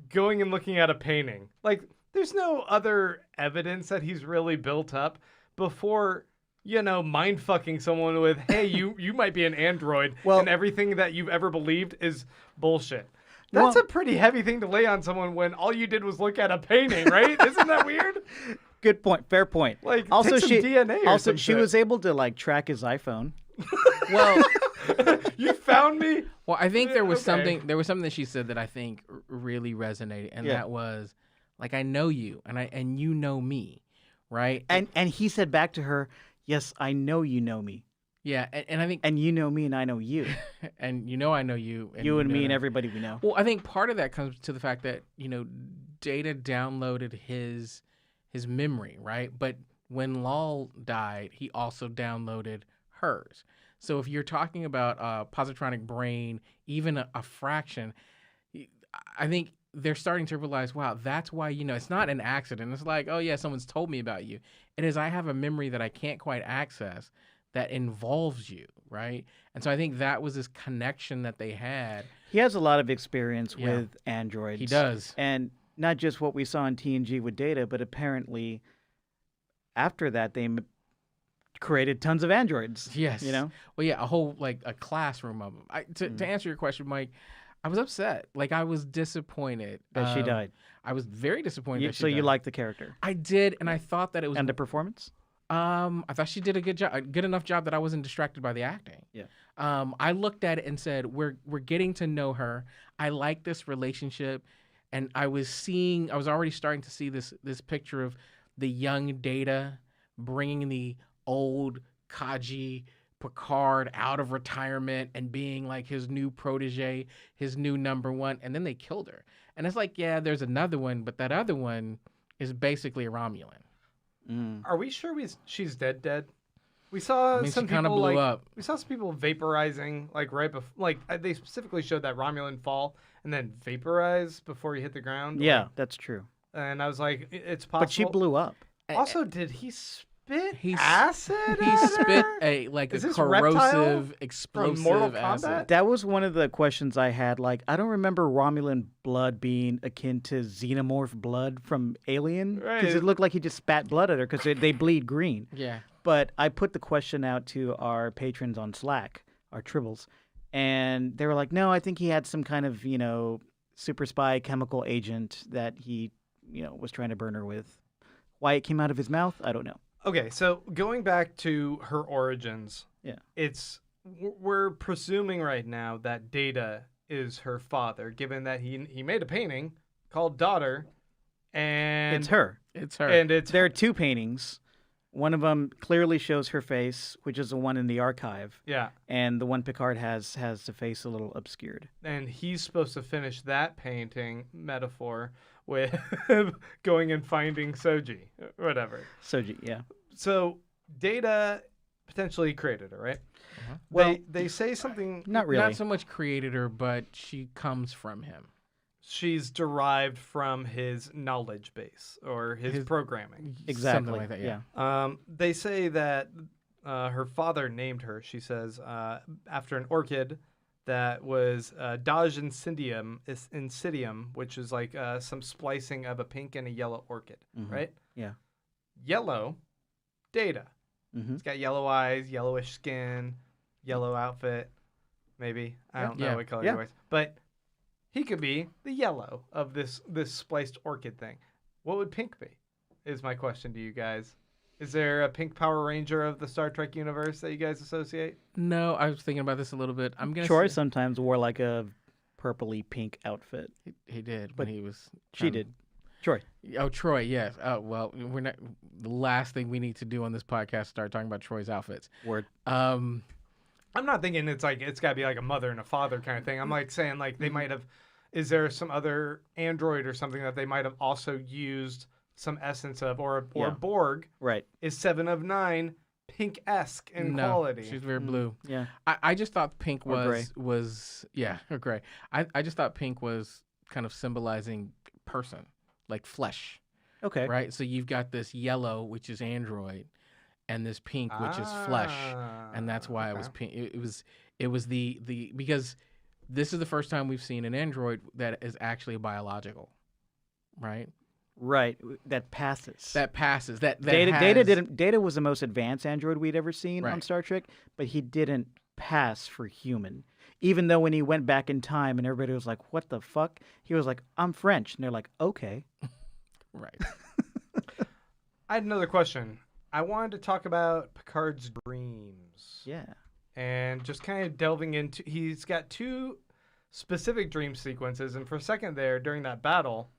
going and looking at a painting. Like, there's no other evidence that he's really built up before, mind fucking someone with, hey, you might be an android, and everything that you've ever believed is bullshit. That's a pretty heavy thing to lay on someone when all you did was look at a painting, right? Isn't that weird? Good point. Fair point. Like, also, take some DNA or some she shit. was able to like track his iPhone. Well, you found me. well, I think there was Okay. something. There was something that she said that I think really resonated, and that was, like, I know you, and you know me, right? And he said back to her, "Yes, I know you know me, Yeah, and I think, and you know me, and I know you. and I know you, You and know me and that. everybody we know." Well, I think part of that comes to the fact that Data downloaded his memory, right? But when Lal died, he also downloaded hers. So if you're talking about a positronic brain, even a fraction, I think they're starting to realize, wow, that's why, it's not an accident. It's like, oh yeah, someone's told me about you. It is, I have a memory that I can't quite access that involves you, right? And so I think that was this connection that they had. He has a lot of experience Yeah. with androids. He does. And not just what we saw in TNG with Data, but apparently after that they created tons of androids. Yes. Well, yeah, a whole, like, a classroom of them. To answer your question, Mike, I was upset. Like, I was disappointed that she died. I was very disappointed. That she You died. liked the character I did, and I thought that it was. and the performance? I thought she did a good enough job that I wasn't distracted by the acting. Yeah. I looked at it and said, we're getting to know her. I like this relationship, and I was already starting to see this picture of the young Data bringing the old Kaji Picard out of retirement and being like his new protege, his new number one, and then they killed her. And it's like, yeah, there's another one, but that other one is basically a Romulan. Are we sure she's dead? We saw some she kind of people blew up. We saw some people vaporizing right before. They specifically showed that Romulan fall and then vaporize before he hit the ground. Yeah, that's true. And I was like, it's possible. But she blew up. Also, did he spit He acid? He at spit her? a Is a this Reptile corrosive, from explosive Mortal acid. Kombat? That was one of the questions I had. Like, I don't remember Romulan blood being akin to xenomorph blood from Alien. Because Right. it looked like he just spat blood at her because they bleed green. Yeah. But I put the question out to our patrons on Slack, our tribbles, and they were like, no, I think he had some kind of, super spy chemical agent that he, was trying to burn her with. Why it came out of his mouth, I don't know. Okay, so going back to her origins, Yeah. we're presuming right now that Data is her father, given that he made a painting called Daughter, and It's her. It's her. and it's There are two paintings. One of them clearly shows her face, which is the one in the archive. yeah, And the one Picard has the face a little obscured. and he's supposed to finish that painting metaphor with going and finding Soji, whatever. Soji, yeah. So Data potentially created her, right? Well, they say something. Not really. Not so much created her, but she comes from him. She's derived from his knowledge base or his programming. Exactly. Something like that, yeah. They say that her father named her, she says, after an orchid that was Daj insidium, which is like some splicing of a pink and a yellow orchid, right? Yeah. Yellow, Data. Mm-hmm. It's got yellow eyes, yellowish skin, yellow outfit, maybe. I don't know Yeah. what color Yeah. he wears. But he could be the yellow of this spliced orchid thing. What would pink be? Is my question to you guys. Is there a pink Power Ranger of the Star Trek universe that you guys associate? No, I was thinking about this a little bit. I'm gonna Troy say, sometimes wore like a purpley pink outfit. He did But when he was. She did. Troy. Oh, Troy, yes. Well, we're not. The last thing we need to do on this podcast is start talking about Troy's outfits. Word. I'm not thinking it's got to be like a mother and a father kind of thing. I'm like saying like they might have. Is there some other android or something that they might have also used some essence of, or Borg? Right. Is 7 of 9 pink-esque in quality? She's very blue. Yeah. I just thought pink Or gray. was or gray. I just thought pink was kind of symbolizing person, like flesh. Okay. Right. So you've got this yellow, which is android, and this pink, which is flesh, and that's why it was pink. It was the because this is the first time we've seen an android that is actually biological, right? Right. That passes. That passes. That Data was the most advanced android we'd ever seen on Right. Star Trek, but he didn't pass for human. Even though when he went back in time and everybody was like, "What the fuck?" He was like, "I'm French," and they're like, "Okay." Right. I had another question. I wanted to talk about Picard's dreams. Yeah. And just kind of delving into, he's got 2 specific dream sequences, and for a second there during that battle,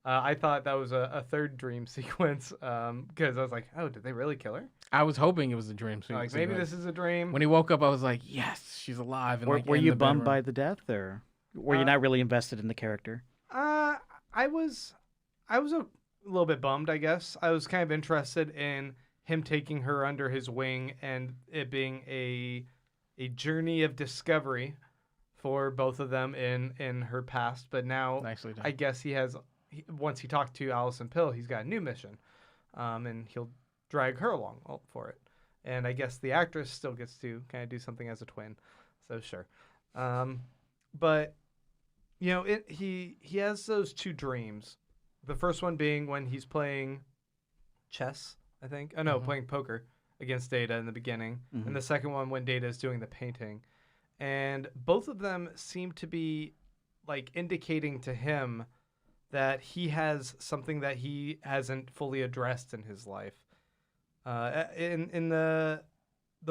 I thought that was a third dream sequence because I was like, oh, did they really kill her? I was hoping it was a dream. Like maybe this is a dream. When he woke up, I was like, yes, she's alive. And Were you bummed by the death, or were you not really invested in the character? I was a little bit bummed, I guess. I was kind of interested in him taking her under his wing and it being a journey of discovery for both of them in her past. But now, Nicely done. I guess once he talked to Allison Pill, he's got a new mission, and he'll drag her along for it. And I guess the actress still gets to kind of do something as a twin, so sure. But he has those 2 dreams. The first one being when he's playing chess, I think. Oh no, playing poker against Data in the beginning, and the second one when Data is doing the painting, and both of them seem to be like indicating to him that he has something that he hasn't fully addressed in his life. In the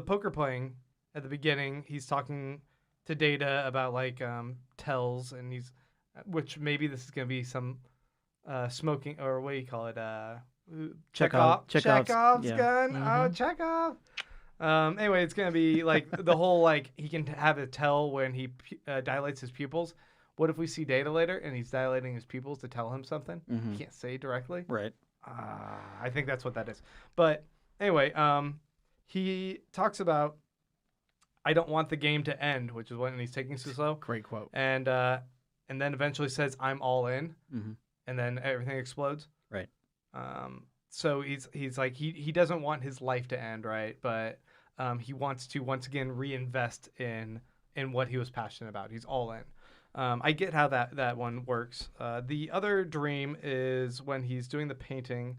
poker playing at the beginning, he's talking to Data about like tells, and which maybe this is gonna be some smoking, or what do you call it? Chekhov's gun. Oh, Chekhov. Anyway, it's gonna be like the whole like he can have a tell when he dilates his pupils. What if we see Data later and he's dilating his pupils to tell him something? He can't say directly. Right. I think that's what that is. But anyway, he talks about I don't want the game to end, which is when he's taking Suso. Great quote. And then eventually says I'm all in, and then everything explodes. Right. So he's like he doesn't want his life to end, right? But he wants to once again reinvest in what he was passionate about. He's all in. I get how that one works. The other dream is when he's doing the painting,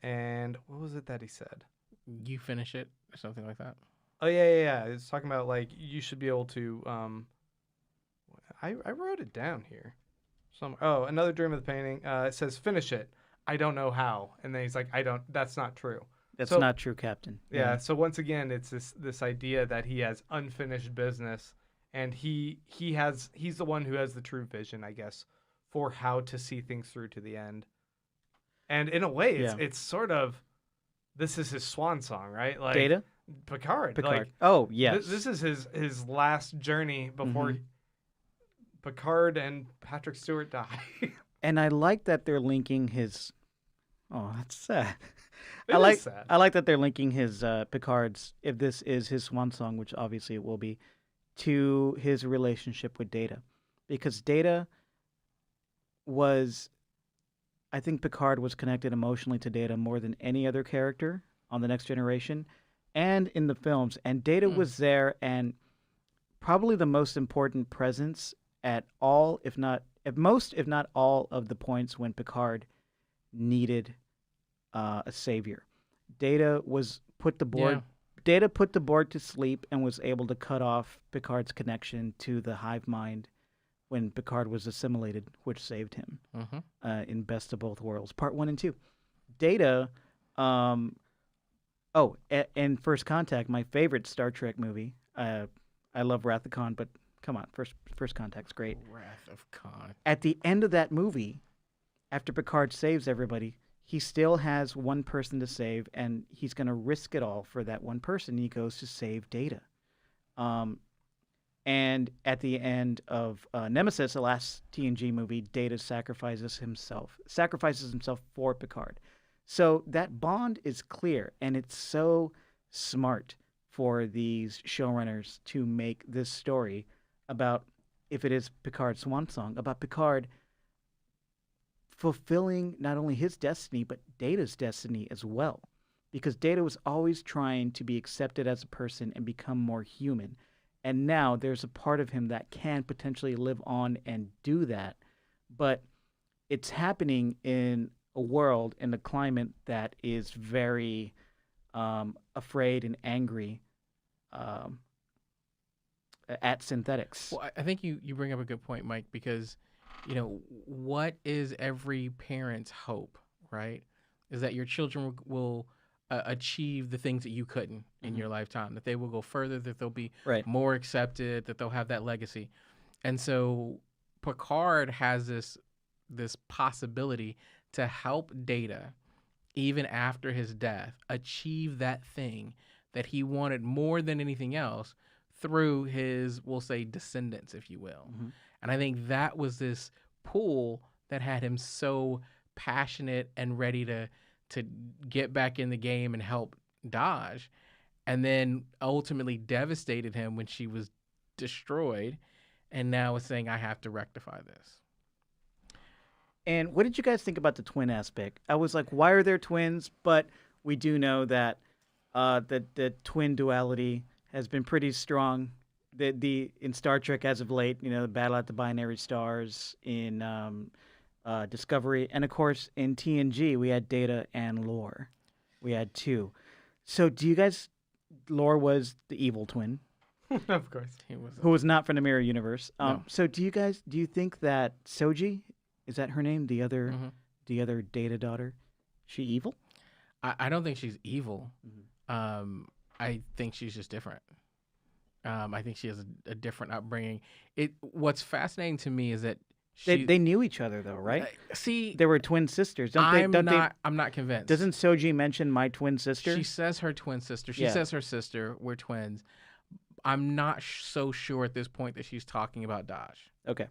and what was it that he said? You finish it or something like that. Oh yeah. It's talking about like you should be able to. I wrote it down here. Another dream of the painting. It says finish it. I don't know how, and then he's like, that's not true. That's not true, Captain. Yeah. So once again, it's this idea that he has unfinished business, and he's the one who has the true vision, I guess, for how to see things through to the end. And in a way, it's sort of, this is his swan song, right? Like Data? Picard. Like, oh yes. This is his last journey before Picard and Patrick Stewart die. And I like that they're linking his. Oh, that's sad. It is sad. I like that they're linking his Picard's, if this is his swan song, which obviously it will be, to his relationship with Data, because Data was, I think Picard was connected emotionally to Data more than any other character on The Next Generation, and in the films. And Data was there, and probably the most important presence at all, if not all of the points when Picard needed a savior. Data put the Borg to sleep and was able to cut off Picard's connection to the hive mind when Picard was assimilated, which saved him in Best of Both Worlds, Part 1 and 2. Data, and First Contact, my favorite Star Trek movie. I love Wrath of Khan, but Come on, First Contact's great. Wrath of Khan. At the end of that movie, after Picard saves everybody, he still has one person to save, and he's going to risk it all for that one person. He goes to save Data. And at the end of Nemesis, the last TNG movie, Data sacrifices himself for Picard. So that bond is clear, and it's so smart for these showrunners to make this story about, if it is Picard's swan song, about Picard fulfilling not only his destiny, but Data's destiny as well. Because Data was always trying to be accepted as a person and become more human. And now there's a part of him that can potentially live on and do that. But it's happening in a world, in a climate that is very afraid and angry at synthetics. Well, I think you bring up a good point, Mike, because, what is every parent's hope, right? Is that your children will achieve the things that you couldn't in your lifetime, that they will go further, that they'll be more accepted, that they'll have that legacy. And so Picard has this possibility to help Data, even after his death, achieve that thing that he wanted more than anything else through his, we'll say, descendants, if you will. Mm-hmm. And I think that was this pull that had him so passionate and ready to get back in the game and help Daj, and then ultimately devastated him when she was destroyed, and now is saying, I have to rectify this. And what did you guys think about the twin aspect? I was like, why are there twins? But we do know that the twin duality has been pretty strong. In Star Trek as of late, the battle at the binary stars, in Discovery, and of course in TNG we had Data and Lore. We had two. So do you guys? Lore was the evil twin, of course, who was not from the mirror universe. No. So do you think that Soji, is that her name? The other Data daughter, she evil? I don't think she's evil. Mm-hmm. I think she's just different. I think she has a different upbringing. What's fascinating to me is that they knew each other though, right? See, they were twin sisters. I'm not convinced. Doesn't Soji mention my twin sister? She says her twin sister. She says her sister. We're twins. I'm not so sure at this point that she's talking about Daj. Okay.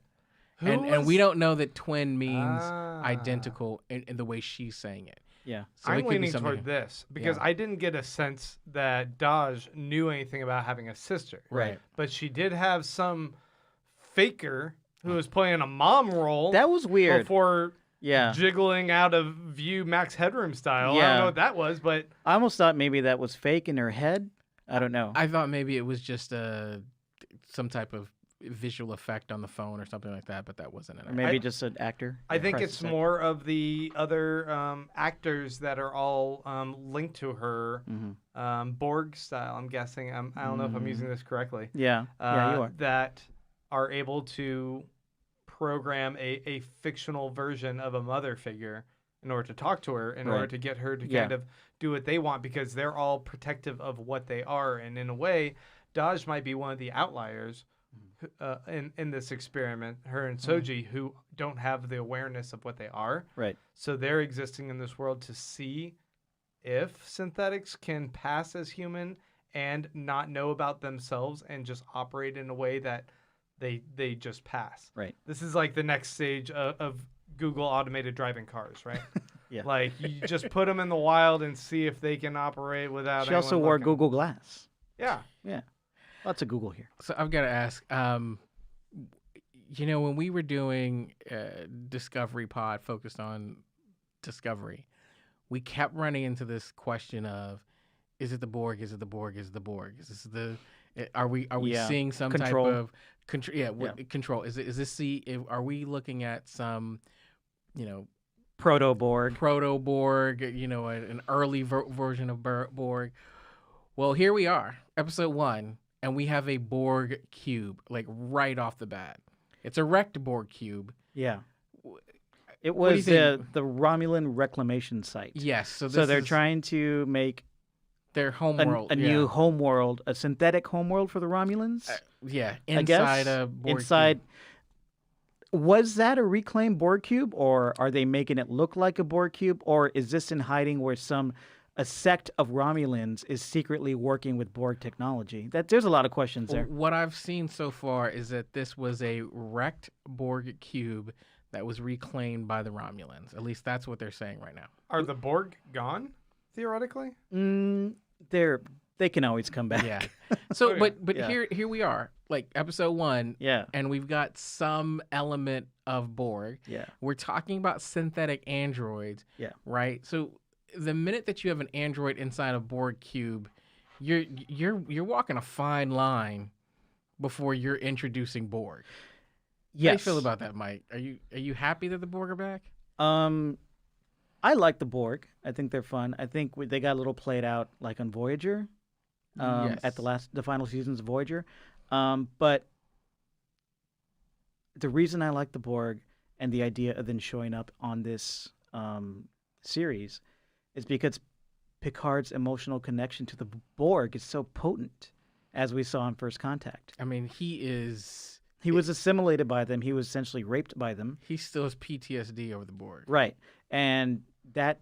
And we don't know that twin means identical in the way she's saying it. Yeah. So I'm leaning toward this because I didn't get a sense that Daj knew anything about having a sister. Right. But she did have some faker who was playing a mom role. That was weird. Before jiggling out of view Max Headroom style. I don't know what that was, but I almost thought maybe that was fake in her head. I don't know. I thought maybe it was just some type of visual effect on the phone or something like that, but that wasn't it. Or maybe just an actor. I think it's more of the other actors that are all linked to her, Borg style. I'm guessing. I don't know if I'm using this correctly. Yeah, you are. That are able to program a fictional version of a mother figure in order to talk to her, in order to get her to kind of do what they want, because they're all protective of what they are. And in a way, Daj might be one of the outliers in this experiment, her and Soji, who don't have the awareness of what they are. Right. So they're existing in this world to see if synthetics can pass as human and not know about themselves and just operate in a way that they just pass. Right. This is like the next stage of Google automated driving cars, right? Yeah. Like you just put them in the wild and see if they can operate without. She also wore Google Glass. Yeah. Yeah. Lots of Google here. So I've got to ask, when we were doing Discovery Pod focused on Discovery, we kept running into this question of, is it the Borg? Is it the Borg? Is it the Borg? Is this are we seeing some control. type of control? Control. Is this are we looking at some, Proto-Borg, an early version of Borg? Well, here we are, episode 1. And we have a Borg cube, like right off the bat. It's a wrecked Borg cube. Yeah. It was the Romulan reclamation site. Yes. So they're trying to make Their homeworld. a new homeworld, a synthetic homeworld for the Romulans. Yeah, I guess, inside a Borg inside. cube. Was that a reclaimed Borg cube, or are they making it look like a Borg cube, or is this in hiding where a sect of Romulans is secretly working with Borg technology? There's a lot of questions there. What I've seen so far is that this was a wrecked Borg cube that was reclaimed by the Romulans. At least that's what they're saying right now. Are the Borg gone, theoretically? They can always come back. Yeah. So, Okay. but Yeah. here we are, like episode 1. Yeah. And we've got some element of Borg. Yeah. We're talking about synthetic androids. Yeah. Right. So the minute that you have an android inside a Borg cube, you're walking a fine line before you're introducing Borg. Yes. How do you feel about that, Mike? Are you happy that the Borg are back? I like the Borg. I think they're fun. I think they got a little played out like on Voyager, Yes. at the final seasons of Voyager. But the reason I like the Borg and the idea of them showing up on this series is because Picard's emotional connection to the Borg is so potent, as we saw in First Contact. I mean, he was assimilated by them. He was essentially raped by them. he still has PTSD over the Borg. Right. And that's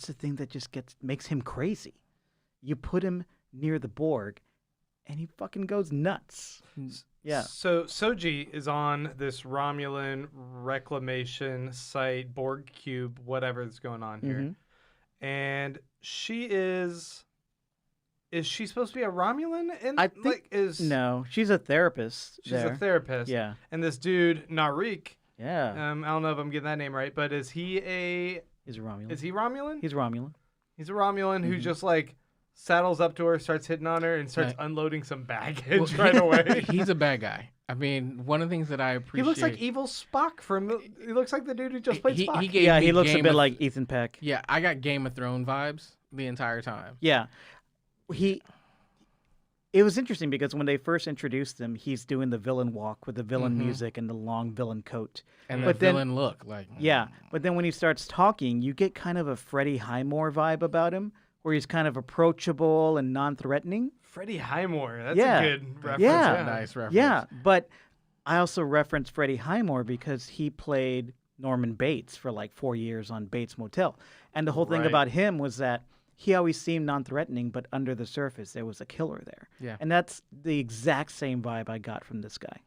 the thing that just makes him crazy. You put him near the Borg and he fucking goes nuts. Yeah. So Soji is on this Romulan reclamation site, Borg cube, whatever is going on here. Mm-hmm. And she is she supposed to be a Romulan? And I think no, she's a therapist. She's a therapist. Yeah. And this dude, Narik, Yeah. I don't know if I'm getting that name right, but is he Romulan. Is he Romulan? He's Romulan. He's a Romulan who just like saddles up to her, starts hitting on her, and starts unloading some baggage right away. He's a bad guy. I mean, one of the things that I He appreciate. looks like evil Spock he looks like the dude who just played Spock. He looks a bit like Ethan Peck. Yeah, I got Game of Thrones vibes the entire time. Yeah. It was interesting because when they first introduced him, he's doing the villain walk with the villain music and the long villain coat. And the villain look. Yeah, but then when he starts talking, you get kind of a Freddie Highmore vibe about him, where he's kind of approachable and non-threatening. Freddie Highmore. That's Yeah. a good reference. Yeah. Nice reference. Yeah, but I also reference Freddie Highmore because he played Norman Bates for like 4 years on Bates Motel. And the whole thing Right. about him was that he always seemed non-threatening, but under the surface, there was a killer there. Yeah. And that's the exact same vibe I got from this guy.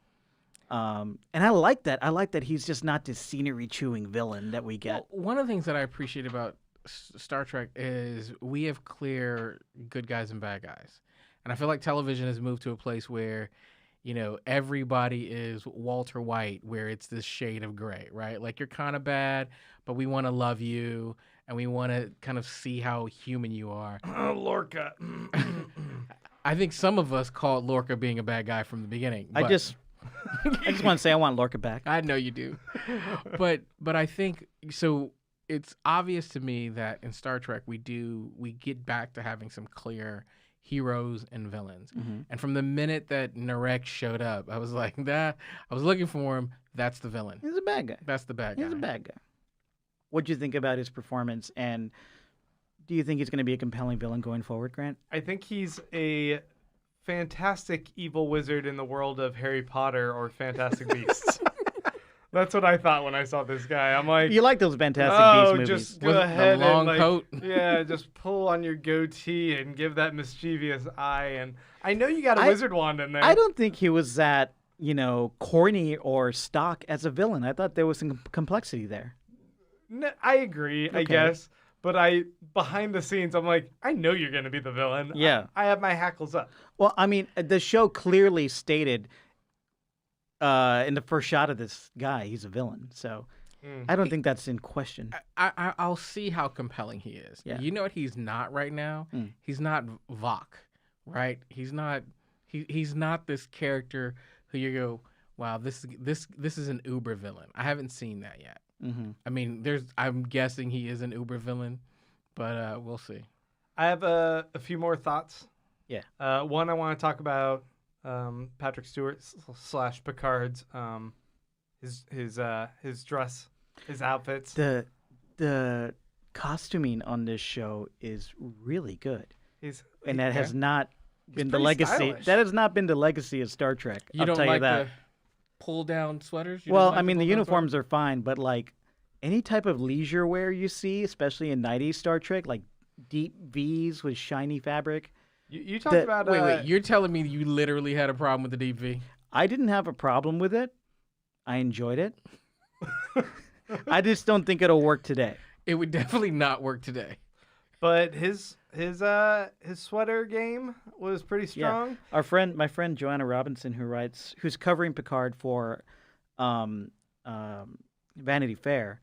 And I like that. I like that he's just not this scenery-chewing villain that we get. Well, one of the things that I appreciate about Star Trek is we have clear good guys and bad guys. And I feel like television has moved to a place where, everybody is Walter White, where it's this shade of gray, right? Like you're kind of bad, but we want to love you and we want to kind of see how human you are. Lorca. I think some of us called Lorca being a bad guy from the beginning. I just want to say I want Lorca back. I know you do. but I think so it's obvious to me that in Star Trek we get back to having some clear heroes and villains. Mm-hmm. And from the minute that Narek showed up, I was like, I was looking for him. That's the villain. He's a bad guy. That's the bad guy. He's a bad guy. What do you think about his performance, and do you think he's going to be a compelling villain going forward, Grant? I think he's a fantastic evil wizard in the world of Harry Potter or Fantastic Beasts. That's what I thought when I saw this guy. I'm like, You like those Fantastic Beasts movies. just go With the ahead long and coat? yeah, just pull on your goatee and give that mischievous eye. And I know you got a wizard wand in there. I don't think he was that, corny or stock as a villain. I thought there was some complexity there. No, I agree, I Okay. guess. But behind the scenes, I'm like, I know you're going to be the villain. Yeah. I have my hackles up. Well, I mean, the show clearly stated in the first shot of this guy, he's a villain. So I don't think that's in question. I'll see how compelling he is. Yeah. You know what he's not right now? He's not Vok, right? He's not this character who you go, wow, this is an uber villain. I haven't seen that yet. Mm-hmm. I mean, I'm guessing he is an uber villain, but we'll see. I have a few more thoughts. Yeah. One, I want to talk about Patrick Stewart / Picard's his dress, his outfits. The costuming on this show is really good. And that yeah. has not been the pretty legacy. stylish. That has not been the legacy of Star Trek. You I'll don't tell like you that. the pull-down sweaters? Well, I mean, the uniforms are fine, but like any type of leisure wear you see, especially in 90s Star Trek, like deep V's with shiny fabric. You talked about Wait. You're telling me you literally had a problem with the deep V? I didn't have a problem with it. I enjoyed it. I just don't think it'll work today. It would definitely not work today. But his sweater game was pretty strong. Yeah. My friend Joanna Robinson, who's covering Picard for Vanity Fair,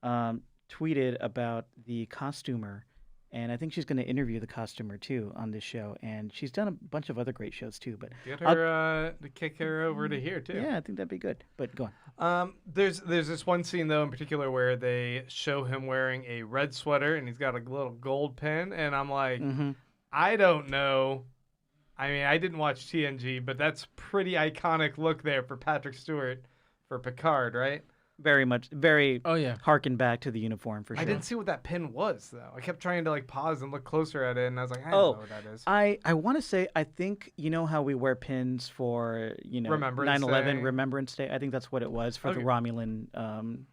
tweeted about the costumer, and I think she's going to interview the costumer too on this show. And she's done a bunch of other great shows too. But Get her to kick her over to here too. Yeah, I think that'd be good. But go on. There's this one scene though in particular where they show him wearing a red sweater and he's got a little gold pin, and I'm like, I don't know. I mean, I didn't watch TNG, but that's pretty iconic look there for Patrick Stewart for Picard, right? Oh yeah, harken back to the uniform for sure. I didn't see what that pin was though. I kept trying to like pause and look closer at it, and I was like, I don't know what that is. I want to say, I think, you know how we wear pins for, Remembrance 9/11 Day. Remembrance Day. I think that's what it was for the Romulan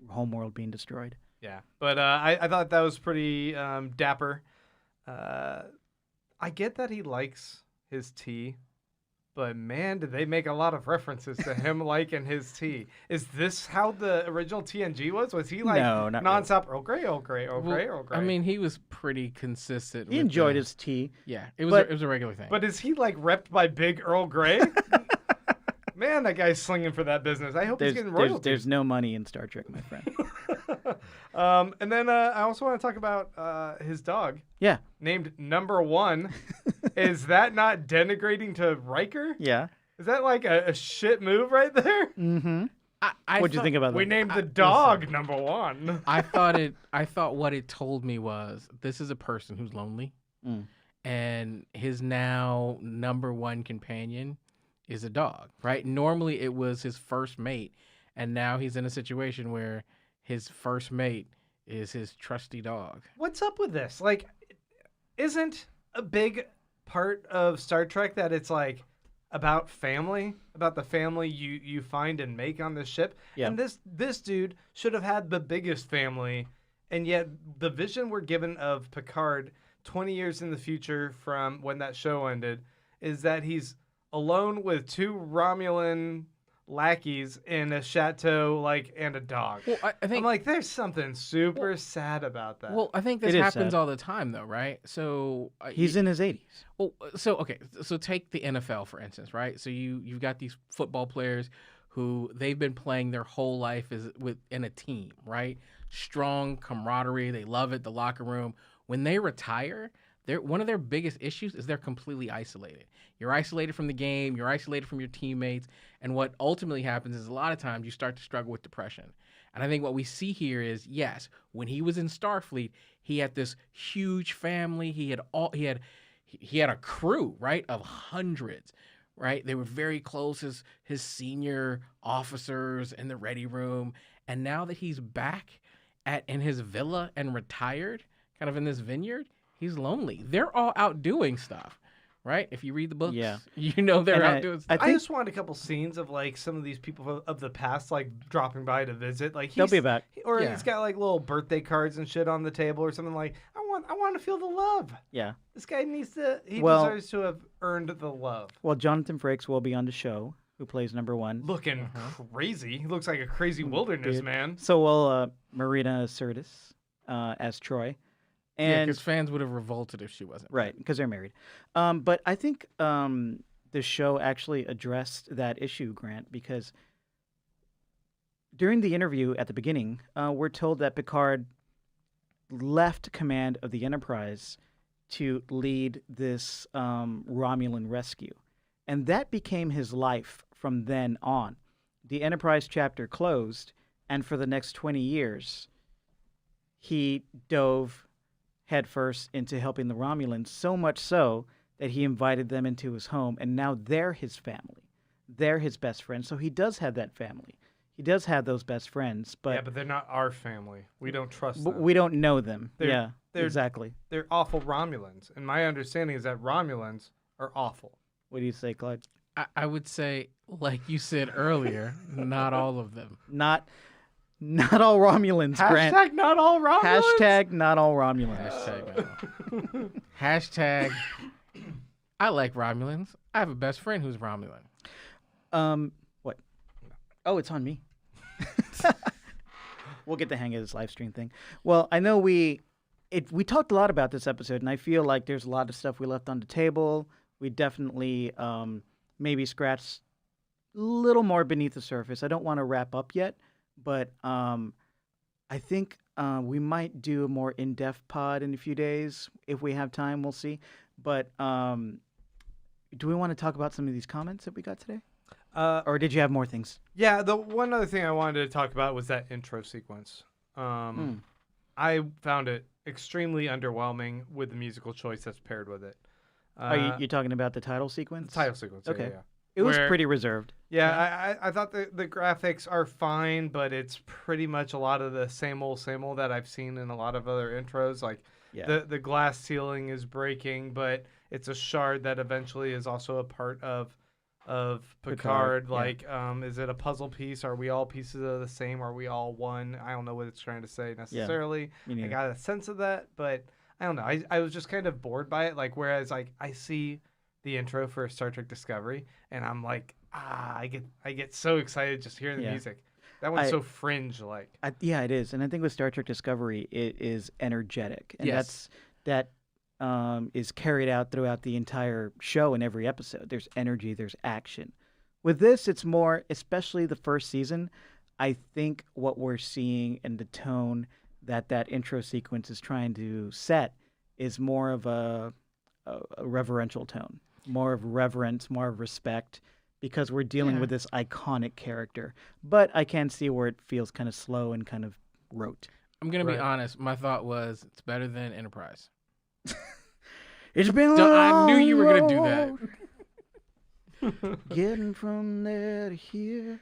homeworld being destroyed. Yeah, but I thought that was pretty dapper. I get that he likes his tea, but man, did they make a lot of references to him liking his tea. Is this how the original TNG was? Was he like No, not nonstop Earl Grey, Earl Grey, Earl Grey, Earl Grey? I mean, he was pretty consistent. He enjoyed his tea. Yeah, it was a regular thing. But is he like repped by Big Earl Grey? Man, that guy's slinging for that business. I hope he's getting royalties. There's no money in Star Trek, my friend. And then I also want to talk about his dog. Yeah. Named Number One. Is that not denigrating to Riker? Yeah. Is that like a shit move right there? Mm-hmm. What'd you think about that? We named the dog Number One. I thought what it told me was this is a person who's lonely, and his now number one companion is a dog, right? Normally it was his first mate, and now he's in a situation where his first mate is his trusty dog. What's up with this? Like, isn't a big part of Star Trek that it's like about family, about the family you find and make on this ship? Yeah. And this dude should have had the biggest family, and yet the vision we're given of Picard 20 years in the future from when that show ended is that he's alone with two Romulan lackeys in a chateau, and a dog. Well, I think I'm like, there's something super sad about that. Well, I think this It is happens sad. all the time, though, right? So He's in his 80s. Well, so take the NFL for instance, right? So you've got these football players who they've been playing their whole life in a team, right? Strong camaraderie, they love it, the locker room. When they retire, one of their biggest issues is they're completely isolated. You're isolated from the game, you're isolated from your teammates, and what ultimately happens is a lot of times you start to struggle with depression. And I think what we see here is, yes, when he was in Starfleet, he had this huge family. He had a crew, right, of hundreds, right? They were very close, his senior officers in the ready room. And now that he's back in his villa and retired, kind of in this vineyard, he's lonely. They're all out doing stuff, right? If you read the books, you know they're out doing stuff. I just want a couple scenes of some of these people of the past dropping by to visit. They'll be back. Or he's got little birthday cards and shit on the table or something. I want to feel the love. Yeah. This guy deserves to have earned the love. Well, Jonathan Frakes will be on the show, who plays Number One. Looking crazy. He looks like a crazy wilderness Dude. man. So will Marina Sirtis as Troy. And because fans would have revolted if she wasn't. Right, because they're married. But I think the show actually addressed that issue, Grant, because during the interview at the beginning, we're told that Picard left command of the Enterprise to lead this Romulan rescue. And that became his life from then on. The Enterprise chapter closed, and for the next 20 years, he dove headfirst into helping the Romulans, so much so that he invited them into his home, and now they're his family. They're his best friends, so he does have that family. he does have those best friends, but, yeah, but they're not our family. We don't trust but them. we don't know them. They're- Exactly. They're awful Romulans, and my understanding is that Romulans are awful. What do you say, Clyde? I would say, like you said earlier, not all of them. Not all Romulans, Grant. Hashtag not all Romulans. Hashtag not all Romulans. Hashtag. Hashtag. I like Romulans. I have a best friend who's Romulan. What? Oh, it's on me. We'll get the hang of this live stream thing. Well, I know we talked a lot about this episode, and I feel like there's a lot of stuff we left on the table. We definitely maybe scratched a little more beneath the surface. I don't want to wrap up yet, but I think we might do a more in-depth pod in a few days if we have time. We'll see. But do we want to talk about some of these comments that we got today? Or did you have more things? Yeah, the one other thing I wanted to talk about was that intro sequence. I found it extremely underwhelming with the musical choice that's paired with it. Are you talking about the title sequence? The title sequence. Okay. Yeah. It was Where- pretty reserved. Yeah, I thought the graphics are fine, but it's pretty much a lot of the same old that I've seen in a lot of other intros. Like Yeah. the glass ceiling is breaking, but it's a shard that eventually is also a part of Picard. yeah. Like, is it a puzzle piece? Are we all pieces of the same? Are we all one? I don't know what it's trying to say necessarily. Me I neither. got a sense of that, but I don't know. I was just kind of bored by it. Like, whereas like I see the intro for Star Trek Discovery, and I'm like, I get so excited just hearing the Yeah. music. That one's so fringe like. Yeah, it is, and I think with Star Trek Discovery, it is energetic, and Yes. that is carried out throughout the entire show in every episode. There's energy, there's action. With this, it's more, especially the first season. I think what we're seeing and the tone that intro sequence is trying to set is more of a reverential tone, more of reverence, more of respect, because we're dealing with this iconic character. But I can see where it feels kind of slow and kind of rote. I'm going to be Right. honest. My thought was it's better than Enterprise. It's been a I knew you were long going to do that. road, getting from there to here.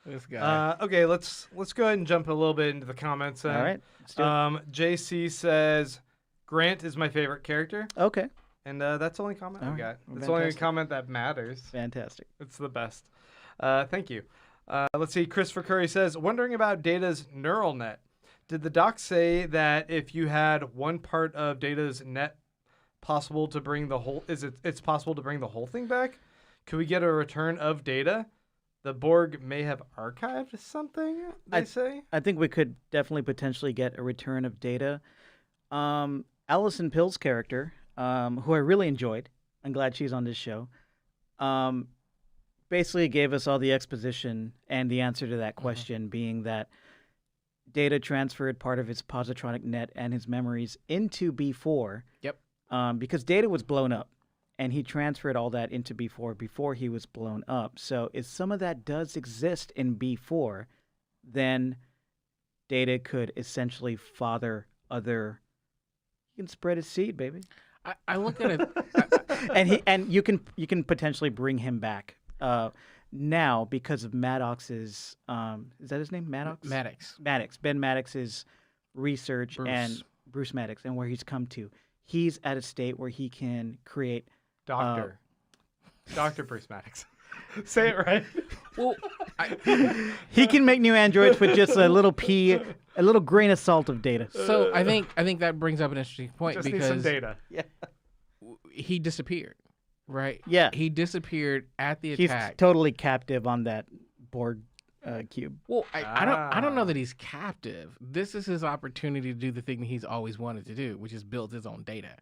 This guy. Okay, let's go ahead and jump a little bit into the comments. Then. All right, let's do it. JC says Grant is my favorite character, Okay, and that's the only comment All we right. got. It's the only Fantastic. comment that matters. fantastic. It's the best. Thank you. Let's see. Christopher Curry says, wondering about Data's neural net. Did the doc say that if you had one part of Data's net possible to bring the whole, it's possible to bring the whole thing back? Could we get a return of Data? The Borg may have archived something, they say. I think we could definitely potentially get a return of Data. Allison Pill's character, who I really enjoyed, I'm glad she's on this show, basically gave us all the exposition and the answer to that question being that Data transferred part of his positronic net and his memories into B4. Yep. Because Data was blown up, and he transferred all that into B4 before he was blown up. So if some of that does exist in B4, then Data could essentially father other. He can spread his seed, baby, I look at it. and you can potentially bring him back. Now because of Maddox's is that his name? Maddox? Maddox. Ben Maddox's research and Bruce Maddox and where he's come to. He's at a state where he can create Dr. Bruce Maddox. Say it right. Well, he can make new androids with just a little grain of salt of Data. so I think that brings up an interesting point Just need some because data. he disappeared, right? Yeah. He disappeared at the He's attack. totally captive on that Borg cube. Well, I don't know that he's captive. This is his opportunity to do the thing that he's always wanted to do, which is build his own data.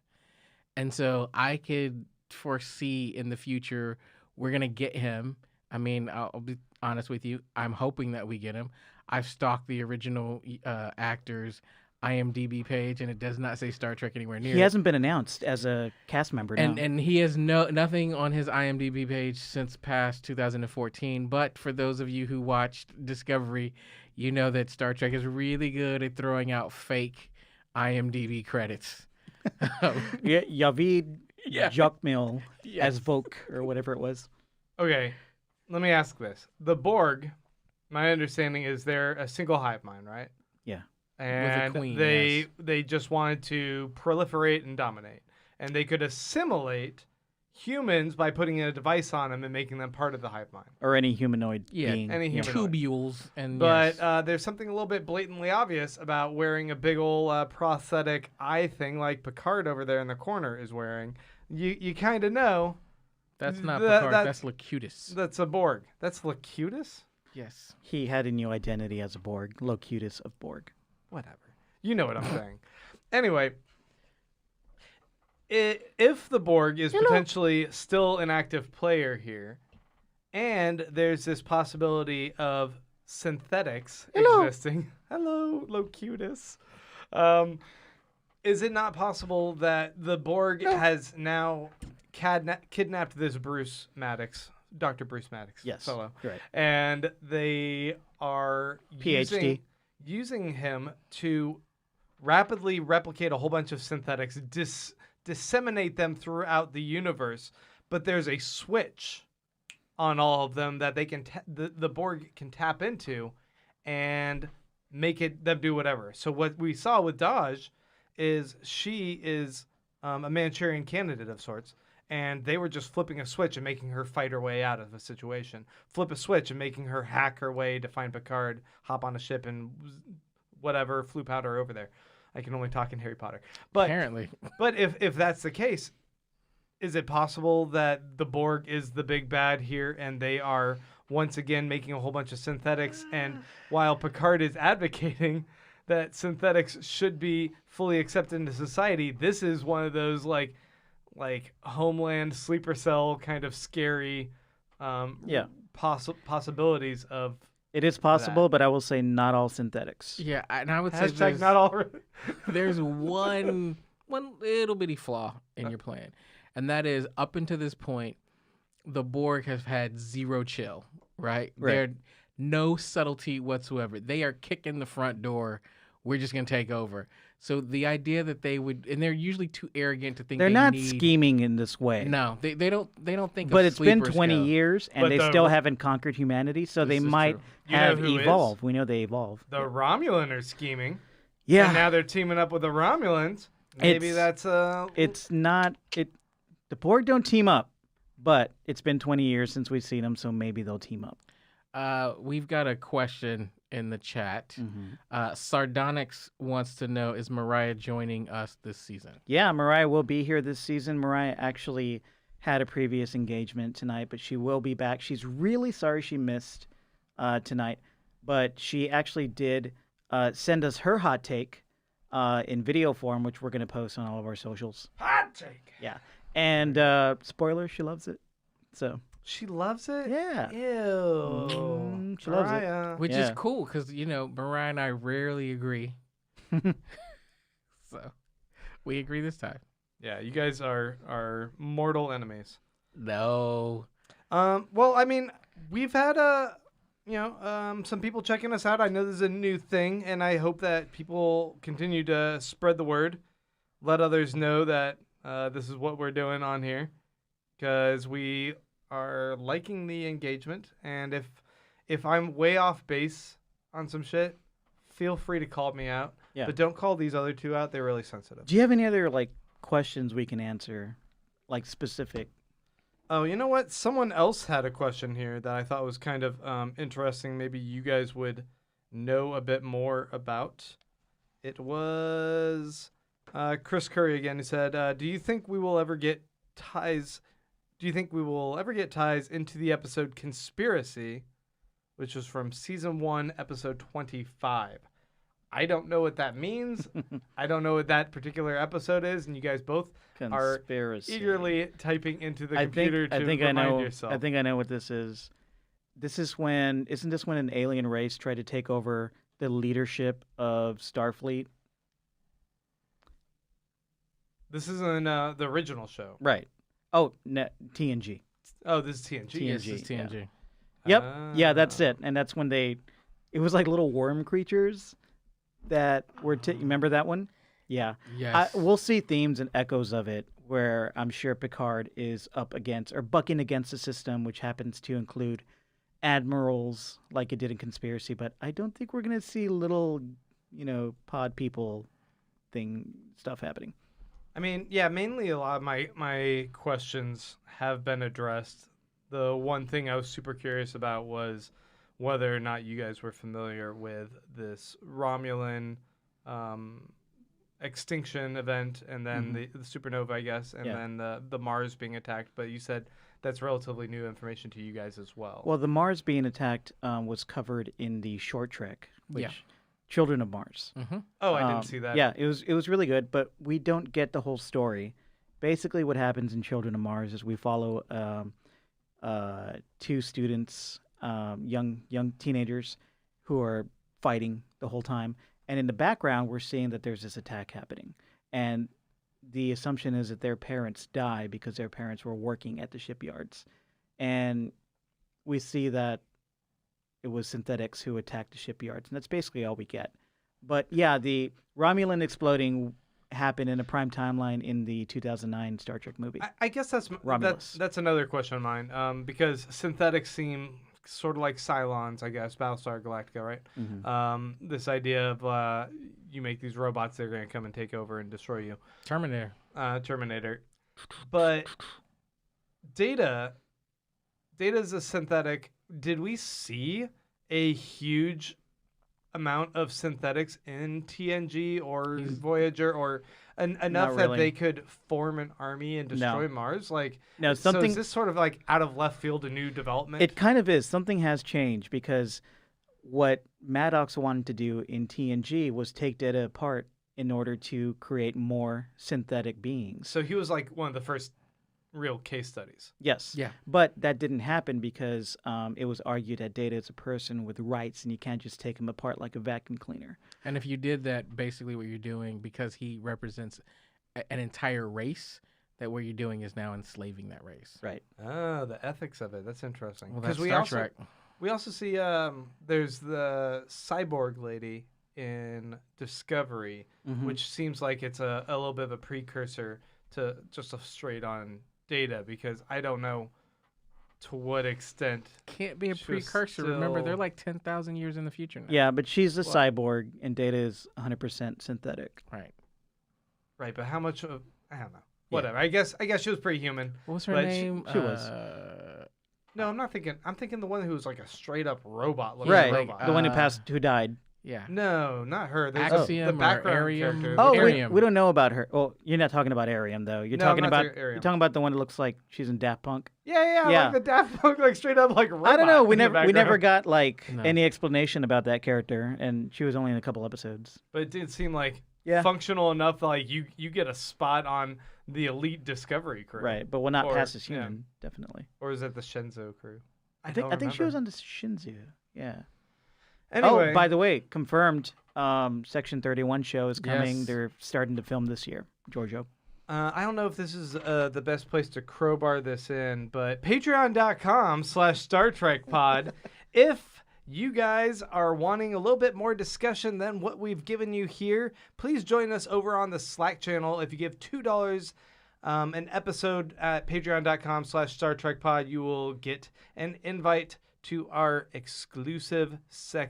And so I could foresee in the future we're gonna get him. I mean, I'll be honest with you. I'm hoping that we get him. I've stalked the original actors' IMDb page, and it does not say Star Trek anywhere near. He hasn't been announced as a cast member now. And he has nothing on his IMDb page since past 2014. But for those of you who watched Discovery, you know that Star Trek is really good at throwing out fake IMDb credits. Yavid Jokmil Yes. as Volk or whatever it was. Okay, let me ask this. The Borg my understanding is they're a single hive mind, right? Yeah. And queen, they just wanted to proliferate and dominate. And they could assimilate humans by putting a device on them and making them part of the hive mind. Or any humanoid Yeah, being. any yeah. humanoid. tubules and But yes. there's something a little bit blatantly obvious about wearing a big ol' prosthetic eye thing like Picard over there in the corner is wearing. You kind of know That's not that- Picard. That's Locutus. that's a Borg. That's Locutus? Yes. He had a new identity as a Borg, Locutus of Borg. Whatever. You know what I'm saying. Anyway, if the Borg is potentially still an active player here, and there's this possibility of synthetics existing. Hello, Locutus. Is it not possible that the Borg has now kidnapped this Bruce Maddox, Dr. Bruce Maddox Yes. fellow, Right. and they are PhD. using him to rapidly replicate a whole bunch of synthetics, disseminate them throughout the universe, but there's a switch on all of them that they can the Borg can tap into and make them do whatever. So what we saw with Daj is she is a Manchurian candidate of sorts, and they were just flipping a switch and making her fight her way out of a situation. Flip a switch and making her hack her way to find Picard, hop on a ship, and whatever, flew powder over there. I can only talk in Harry Potter. But Apparently. but if that's the case, is it possible that the Borg is the big bad here and they are once again making a whole bunch of synthetics? And while Picard is advocating that synthetics should be fully accepted into society, this is one of those like Homeland sleeper cell kind of scary possibilities of. It is possible, but I will say not all synthetics. Yeah, and I would say Hashtag not all. there's one little bitty flaw in your plan, and that is up until this point, the Borg have had zero chill, right? They're no subtlety whatsoever. They are kicking the front door. We're just gonna take over. So the idea that they would, and they're usually too arrogant to think They're they not need, scheming in this way. No, they don't think. But of it's been sleeper 20 skill. years, and But they the- still haven't conquered humanity, so they This is might true. You know have who is? evolved. We know they evolve. The Romulan are scheming. Yeah. And now they're teaming up with the Romulans. Maybe It's- that's It's not the Borg don't team up, but it's been 20 years since we've seen them, so maybe they'll team up. We've got a question in the chat. Mm-hmm. Sardonyx wants to know, is Mariah joining us this season? Yeah, Mariah will be here this season. Mariah actually had a previous engagement tonight, but she will be back. She's really sorry she missed tonight, but she actually did send us her hot take in video form, which we're going to post on all of our socials. hot take. Yeah. And spoiler, she loves it. So, She loves it? yeah. Ew. She loves it. Mariah. Which Yeah. is cool because, Mariah and I rarely agree. So we agree this time. Yeah, you guys are mortal enemies. No. Well, I mean, we've had some people checking us out. I know this is a new thing, and I hope that people continue to spread the word, let others know that this is what we're doing on here, because we are liking the engagement. And if I'm way off base on some shit, feel free to call me out. Yeah. But don't call these other two out. They're really sensitive. Do you have any other questions we can answer, specific? Oh, you know what? Someone else had a question here that I thought was kind of interesting. Maybe you guys would know a bit more about. It was Chris Curry again. He said, "Do you think we will ever get ties? Do you think we will ever get ties into the episode Conspiracy, which was from season 1, episode 25?" I don't know what that means. I don't know what that particular episode is, and you guys both Conspiracy. are eagerly typing into the I computer to think remind I know. yourself. I think I know what this is. Isn't this when an alien race tried to take over the leadership of Starfleet? This is in the original show. Right. Oh, TNG. Oh, this is TNG. Yes, TNG, it's TNG. Yep. Yeah, that's it. And that's when it was like little worm creatures that were. Remember that one? Yeah. Yes. We'll see themes and echoes of it where I'm sure Picard is up against or bucking against the system, which happens to include admirals like it did in Conspiracy, but I don't think we're gonna see little, pod people stuff happening. I mean, yeah, mainly a lot of my questions have been addressed. The one thing I was super curious about was whether or not you guys were familiar with this Romulan extinction event, and then the supernova, I guess, and then the Mars being attacked. But you said that's relatively new information to you guys as well. Well, the Mars being attacked was covered in the short trek, which Children of Mars. Mm-hmm. Oh, I didn't see that. Yeah, it was really good, but we don't get the whole story. Basically, what happens in Children of Mars is we follow two students, young teenagers, who are fighting the whole time, and in the background, we're seeing that there's this attack happening, and the assumption is that their parents die because their parents were working at the shipyards, and we see that it was synthetics who attacked the shipyards, and that's basically all we get. But yeah, the Romulan exploding happened in a prime timeline in the 2009 Star Trek movie. I guess that's another question of mine, because synthetics seem sort of like Cylons, I guess, Battlestar Galactica, right? Mm-hmm. This idea of you make these robots, they're going to come and take over and destroy you. Terminator. But Data's a synthetic. Did we see a huge amount of synthetics in TNG or Voyager, or enough that they could form an army and destroy Mars? So is this sort of like out of left field, a new development? It kind of is. Something has changed, because what Maddox wanted to do in TNG was take Data apart in order to create more synthetic beings. So he was like one of the first real case studies. Yes. Yeah. But that didn't happen because it was argued that Data is a person with rights, and you can't just take him apart like a vacuum cleaner. And if you did that, basically what you're doing, because he represents an entire race, that what you're doing is now enslaving that race. Right. Oh, the ethics of it. That's interesting. Well, that's Star Trek. We also see there's the cyborg lady in Discovery, which seems like it's a little bit of a precursor to just a straight-on Data, because I don't know to what extent. Can't be a precursor. Remember, they're like 10,000 years in the future now. Yeah, but she's a cyborg, and Data is 100% synthetic. Right. Right, but how much of... I don't know. Whatever. I guess she was pretty human. What was her name? She was. No, I'm not thinking. I'm thinking the one who was like a straight-up robot. Right, robot. the one who died. Yeah. No, not her. There's Axiom the background or Arium. character. Oh, Arium. we don't know about her. Well, you're not talking about Arium, though. You're No, talking I'm not about talking Arium. you're talking about the one that looks like she's in Daft Punk. Yeah, like the Daft Punk, like straight up like robot. I don't know. We in the never background. got No. any explanation about that character, and she was only in a couple episodes. But it did seem like Yeah. functional enough that like you get a spot on the elite Discovery crew. Right, but not Or- past as yeah. human, definitely. Or is it the Shenzhou crew? I think she was on the Shinzu. Yeah. Anyway, Oh, by the way, confirmed. Section 31 show is coming. Yes. They're starting to film this year. Giorgio. I don't know if this is the best place to crowbar this in, but patreon.com/Star Trek Pod. If you guys are wanting a little bit more discussion than what we've given you here, please join us over on the Slack channel. If you give $2 an episode at patreon.com/Star Trek Pod, you will get an invite to our exclusive so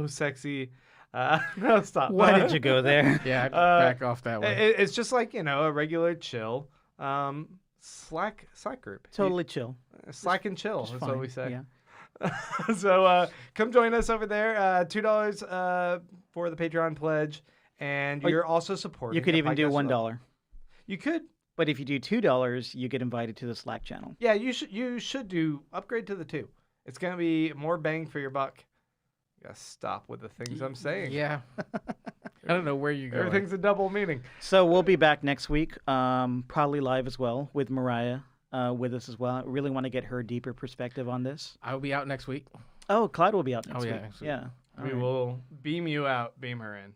sexy. No, stop. Why did you go there? Yeah, back off that one. It's just like, a regular chill Slack group. Totally chill. Slack and chill Just is fine. what we say. Yeah. So come join us over there. $2 for the Patreon pledge, and you're also supporting. You could the even do podcast $1. level. You could. But if you do $2, you get invited to the Slack channel. Yeah, you should do upgrade to the 2. It's gonna be more bang for your buck. You gotta stop with the things I'm saying. Yeah. I don't know where you're going. Everything's a double meaning. So we'll be back next week, probably live as well, with Mariah with us as well. I really want to get her deeper perspective on this. I'll be out next week. Oh, Clyde will be out next week. next week. Yeah. We All right. will beam you out, beam her in.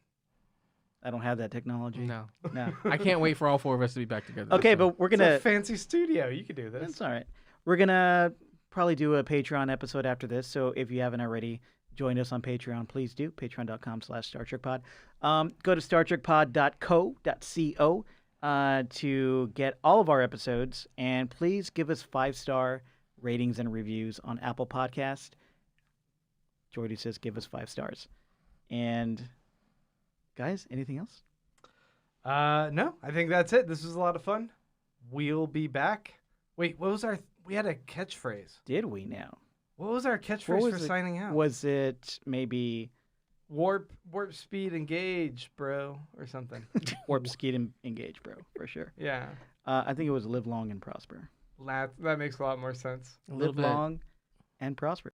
I don't have that technology. No. No. I can't wait for all four of us to be back together. Okay, so. but we're It's gonna. a fancy studio. You could do this. That's all right. We're gonna probably do a Patreon episode after this. So if you haven't already joined us on Patreon, please do. Patreon.com/Star Trek Pod. Go to StarTrekPod.co to get all of our episodes, and please give us 5-star ratings and reviews on Apple Podcast. Jordy says give us 5 stars. And guys, anything else? No, I think that's it. This was a lot of fun. We'll be back. Wait, what was we had a catchphrase. Did we now? What was our catchphrase for signing out? Was it maybe warp speed engage, bro, or something? warp speed engage, bro, for sure. Yeah. I think it was live long and prosper. That makes a lot more sense. Live long and prosper.